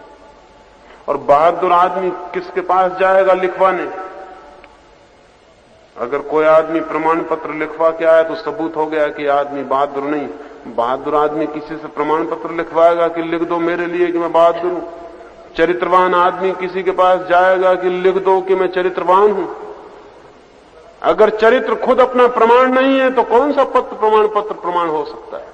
और बहादुर आदमी किसके पास जाएगा लिखवाने? अगर कोई आदमी प्रमाण पत्र लिखवा के आया तो सबूत हो गया कि आदमी बहादुर नहीं। बहादुर आदमी किसी से प्रमाण पत्र लिखवाएगा कि लिख दो मेरे लिए कि मैं बहादुर हूं। चरित्रवान आदमी किसी के पास जाएगा कि लिख दो कि मैं चरित्रवान हूं। अगर चरित्र खुद अपना प्रमाण नहीं है तो कौन सा प्रमाण पत्र प्रमाण हो सकता है?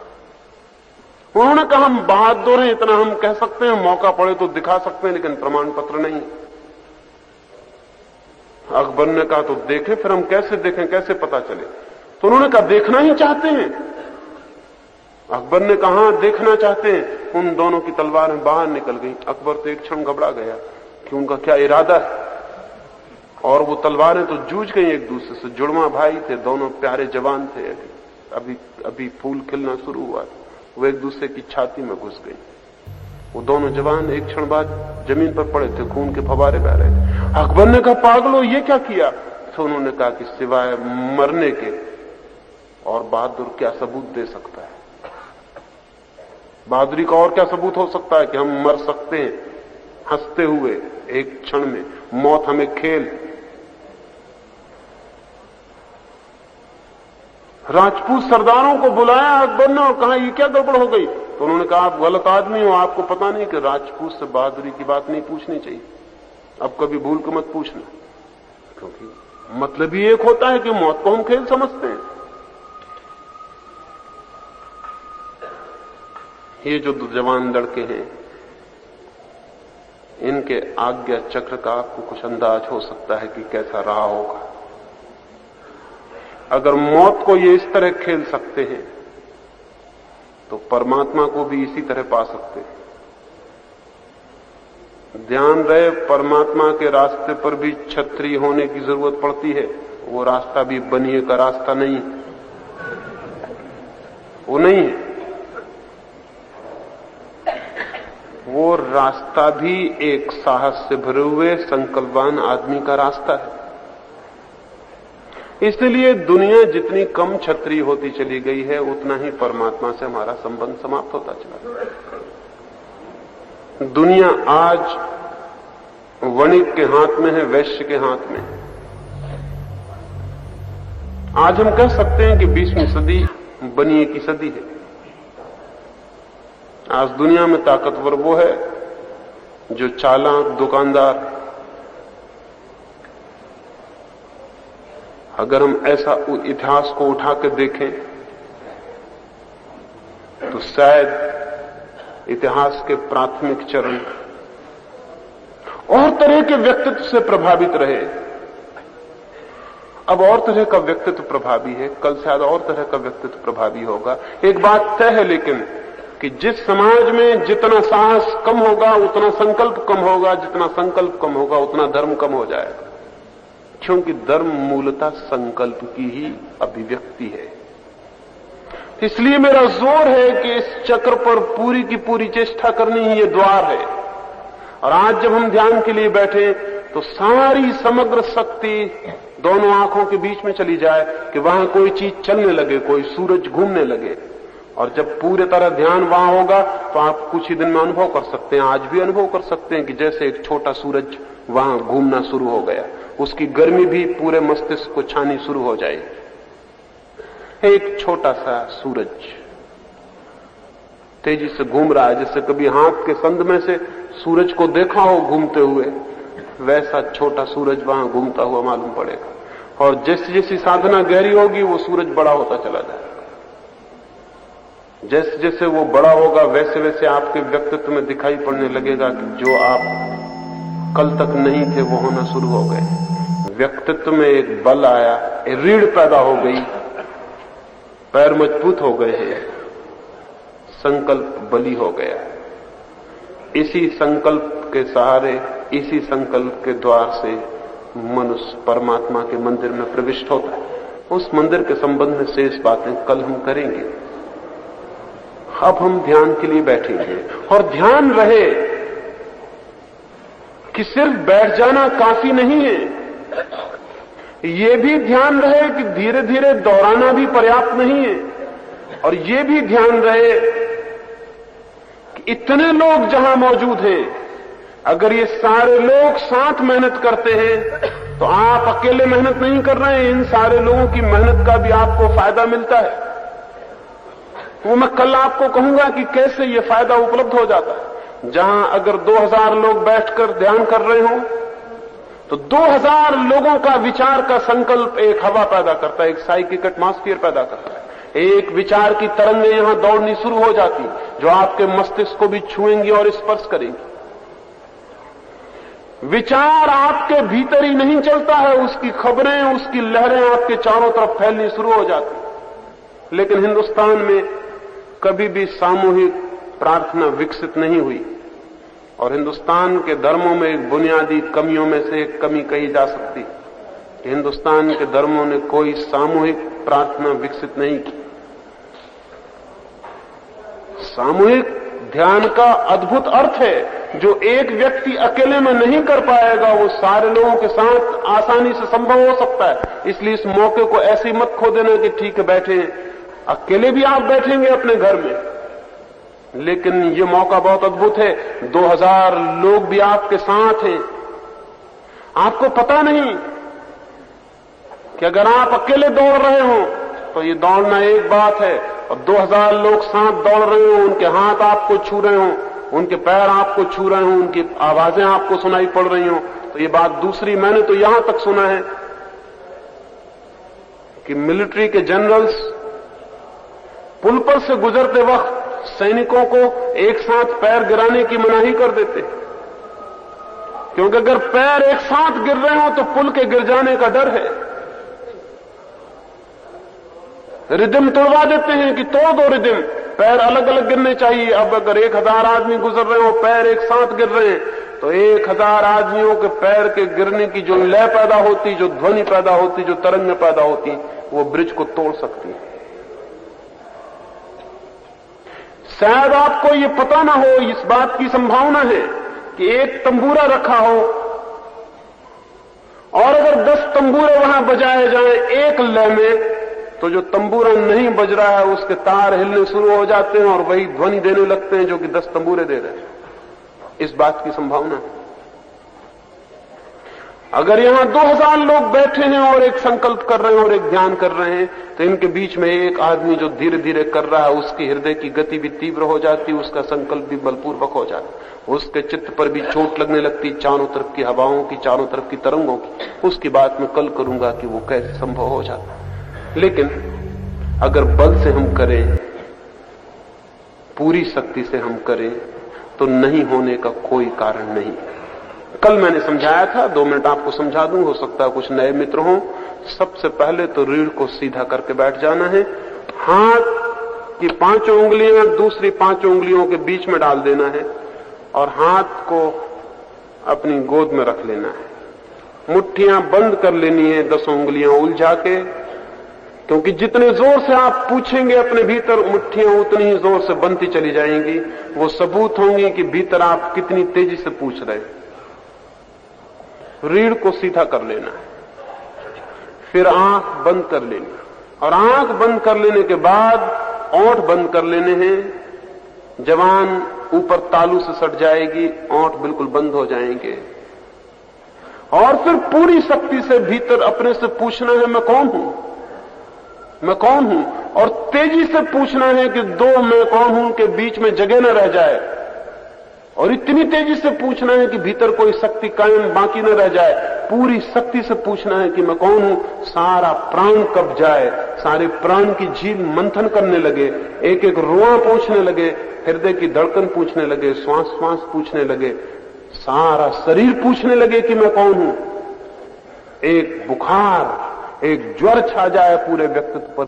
उन्होंने कहा हम बहादुर हैं, इतना हम कह सकते हैं, मौका पड़े तो दिखा सकते हैं, लेकिन प्रमाण पत्र नहीं। अकबर ने कहा तो देखें, फिर हम कैसे देखें, कैसे पता चले? तो उन्होंने कहा देखना ही चाहते हैं। अकबर ने कहा देखना चाहते हैं। उन दोनों की तलवारें बाहर निकल गई। अकबर तो एक क्षण घबरा गया कि उनका क्या इरादा है, और वो तलवारें तो जूझ गई एक दूसरे से। जुड़वा भाई थे, दोनों प्यारे जवान थे, अभी फूल खिलना शुरू हुआ, वो एक दूसरे की छाती में घुस गई। वो दोनों जवान एक क्षण बाद जमीन पर पड़े थे, खून के फवारे बह रहे थे। अकबर ने कहा पागलो ये क्या किया? तो उन्होंने कहा कि सिवाय मरने के और बहादुर क्या सबूत दे सकता है? बहादुरी का और क्या सबूत हो सकता है कि हम मर सकते हैं हंसते हुए एक क्षण में? मौत हमें खेल। राजपूत सरदारों को बुलाया अकबर ने और कहा ये क्या गड़बड़ हो गई? तो उन्होंने कहा आप गलत आदमी हो, आपको पता नहीं कि राजपूत से बहादुरी की बात नहीं पूछनी चाहिए। अब कभी भूल के मत पूछना, क्योंकि मतलब ही एक होता है कि मौत को हम खेल समझते हैं। ये जो दो जवान लड़के हैं, इनके आज्ञा चक्र का आपको कुछ अंदाज हो सकता है कि कैसा रहा होगा। अगर मौत को ये इस तरह खेल सकते हैं तो परमात्मा को भी इसी तरह पा सकते हैं। ध्यान रहे, परमात्मा के रास्ते पर भी छतरी होने की जरूरत पड़ती है। वो रास्ता भी बनिए का रास्ता नहीं, वो नहीं है। वो रास्ता भी एक साहस से भरे हुए संकल्पवान आदमी का रास्ता है। इसलिए दुनिया जितनी कम छतरी होती चली गई है, उतना ही परमात्मा से हमारा संबंध समाप्त होता चला गया। दुनिया आज वणिक के हाथ में है, वैश्य के हाथ में। आज हम कह सकते हैं कि 20वीं सदी बनिए की सदी है। आज दुनिया में ताकतवर वो है जो चालाक दुकानदार। अगर हम ऐसा इतिहास को उठा कर देखें तो शायद इतिहास के प्राथमिक चरण और तरह के व्यक्तित्व से प्रभावित रहे। अब और तरह का व्यक्तित्व प्रभावी है, कल शायद और तरह का व्यक्तित्व प्रभावी होगा। एक बात तय है लेकिन कि जिस समाज में जितना साहस कम होगा उतना संकल्प कम होगा, जितना संकल्प कम होगा उतना धर्म कम हो जाएगा। क्योंकि धर्म मूलतः संकल्प की ही अभिव्यक्ति है। इसलिए मेरा जोर है कि इस चक्र पर पूरी की पूरी चेष्टा करनी ही ये द्वार है। और आज जब हम ध्यान के लिए बैठे तो सारी समग्र शक्ति दोनों आंखों के बीच में चली जाए कि वहां कोई चीज चलने लगे, कोई सूरज घूमने लगे। और जब पूरे तरह ध्यान वहां होगा तो आप कुछ ही दिन में अनुभव कर सकते हैं, आज भी अनुभव कर सकते हैं कि जैसे एक छोटा सूरज वहां घूमना शुरू हो गया, उसकी गर्मी भी पूरे मस्तिष्क को छानी शुरू हो जाएगी। एक छोटा सा सूरज तेजी से घूम रहा है, जैसे कभी हाथ के संद में से सूरज को देखा हो घूमते हुए, वैसा छोटा सूरज वहां घूमता हुआ मालूम पड़ेगा। और जैसी जैसी साधना गहरी होगी वो सूरज बड़ा होता चला जाएगा। जैसे जैसे वो बड़ा होगा वैसे वैसे आपके व्यक्तित्व में दिखाई पड़ने लगेगा कि जो आप कल तक नहीं थे वो होना शुरू हो गए। व्यक्तित्व में एक बल आया, एक रीढ़ पैदा हो गई, पैर मजबूत हो गए हैं, संकल्प बली हो गया। इसी संकल्प के सहारे, इसी संकल्प के द्वार से मनुष्य परमात्मा के मंदिर में प्रविष्ट होता है। उस मंदिर के संबंध में शेष बातें कल हम करेंगे। अब हम ध्यान के लिए बैठेंगे और ध्यान रहे कि सिर्फ बैठ जाना काफी नहीं है, ये भी ध्यान रहे कि धीरे धीरे दोहराना भी पर्याप्त नहीं है, और ये भी ध्यान रहे कि इतने लोग जहां मौजूद हैं, अगर ये सारे लोग साथ मेहनत करते हैं तो आप अकेले मेहनत नहीं कर रहे हैं, इन सारे लोगों की मेहनत का भी आपको फायदा मिलता है। वो मैं कल आपको कहूंगा कि कैसे ये फायदा उपलब्ध हो जाता है। जहां अगर 2000 लोग बैठकर ध्यान कर रहे हो तो 2000 लोगों का विचार का संकल्प एक हवा पैदा करता है, एक साइकिक एटमॉस्फेयर पैदा करता है। एक विचार की तरंगें यहां दौड़नी शुरू हो जाती जो आपके मस्तिष्क को भी छुएंगी और स्पर्श करेंगी। विचार आपके भीतर ही नहीं चलता है, उसकी खबरें, उसकी लहरें आपके चारों तरफ फैलनी शुरू हो जाती। लेकिन हिंदुस्तान में कभी भी सामूहिक प्रार्थना विकसित नहीं हुई, और हिंदुस्तान के धर्मों में एक बुनियादी कमियों में से एक कमी कही जा सकती कि हिंदुस्तान के धर्मों ने कोई सामूहिक प्रार्थना विकसित नहीं की। सामूहिक ध्यान का अद्भुत अर्थ है, जो एक व्यक्ति अकेले में नहीं कर पाएगा वो सारे लोगों के साथ आसानी से संभव हो सकता है। इसलिए इस मौके को ऐसे मत खो देना कि ठीक है बैठे, अकेले भी आप बैठेंगे अपने घर में, लेकिन ये मौका बहुत अद्भुत है। 2000 लोग भी आपके साथ हैं। आपको पता नहीं कि अगर आप अकेले दौड़ रहे हो तो ये दौड़ना एक बात है, और 2000 लोग साथ दौड़ रहे हो, उनके हाथ आपको छू रहे हो, उनके पैर आपको छू रहे हो, उनकी आवाजें आपको सुनाई पड़ रही हो, तो ये बात दूसरी। मैंने तो यहां तक सुना है कि मिलिट्री के जनरल्स पुल पर से गुजरते वक्त सैनिकों को एक साथ पैर गिराने की मनाही कर देते, क्योंकि अगर पैर एक साथ गिर रहे हो तो पुल के गिर जाने का डर है। रिदम तोड़वा देते हैं कि तोड़ दो रिदम, पैर अलग अलग गिरने चाहिए। अब अगर 1000 आदमी गुजर रहे हो, पैर एक साथ गिर रहे हैं, तो 1000 आदमियों के पैर के गिरने की जो लय पैदा होती, जो ध्वनि पैदा होती, जो तरंगें पैदा होती, वो ब्रिज को तोड़ सकती है। शायद आपको ये पता ना हो, इस बात की संभावना है कि एक तंबूरा रखा हो और अगर 10 तंबूरे वहां बजाए जाएं एक लय में, तो जो तंबूरा नहीं बज रहा है उसके तार हिलने शुरू हो जाते हैं और वही ध्वनि देने लगते हैं जो कि 10 तंबूरे दे रहे हैं। इस बात की संभावना है। अगर यहां 2000 लोग बैठे हैं और एक संकल्प कर रहे हैं और एक ध्यान कर रहे हैं, तो इनके बीच में एक आदमी जो धीरे धीरे कर रहा है, उसकी हृदय की गति भी तीव्र हो जाती, उसका संकल्प भी बलपूर्वक हो जाता, उसके चित्त पर भी चोट लगने लगती, चारों तरफ की हवाओं की, चारों तरफ की तरंगों की। उसकी बात मैं कल करूंगा कि वो कैसे संभव हो जाता। लेकिन अगर बल से हम करें, पूरी शक्ति से हम करें, तो नहीं होने का कोई कारण नहीं। कल मैंने समझाया था, 2 मिनट आपको समझा दूं, हो सकता है कुछ नए मित्र हों। सबसे पहले तो रीढ़ को सीधा करके बैठ जाना है, हाथ की 5 उंगलियां दूसरी 5 उंगलियों के बीच में डाल देना है और हाथ को अपनी गोद में रख लेना है। मुट्ठियां बंद कर लेनी है, 10 उंगलियां उलझा के, क्योंकि जितने जोर से आप पूछेंगे अपने भीतर, मुट्ठियां उतनी ही जोर से बनती चली जाएंगी। वो सबूत होंगी कि भीतर आप कितनी तेजी से पूछ रहे हैं। रीढ़ को सीधा कर लेना है, फिर आंख बंद कर लेनी, और आंख बंद कर लेने के बाद ओंठ बंद कर लेने हैं। जबान ऊपर तालू से सट जाएगी, ओंठ बिल्कुल बंद हो जाएंगे, और फिर पूरी शक्ति से भीतर अपने से पूछना है, मैं कौन हूं? मैं कौन हूं, और तेजी से पूछना है कि दो मैं कौन हूं के बीच में जगह न रह जाए, और इतनी तेजी से पूछना है कि भीतर कोई शक्ति कायम बाकी न रह जाए, पूरी शक्ति से पूछना है कि मैं कौन हूं। सारा प्राण कब जाए, सारे प्राण की झील मंथन करने लगे, एक एक रोआ पूछने लगे, हृदय की धड़कन पूछने लगे, श्वास श्वास पूछने लगे, सारा शरीर पूछने लगे कि मैं कौन हूं। एक बुखार, एक ज्वर छा जाए पूरे व्यक्तित्व पर।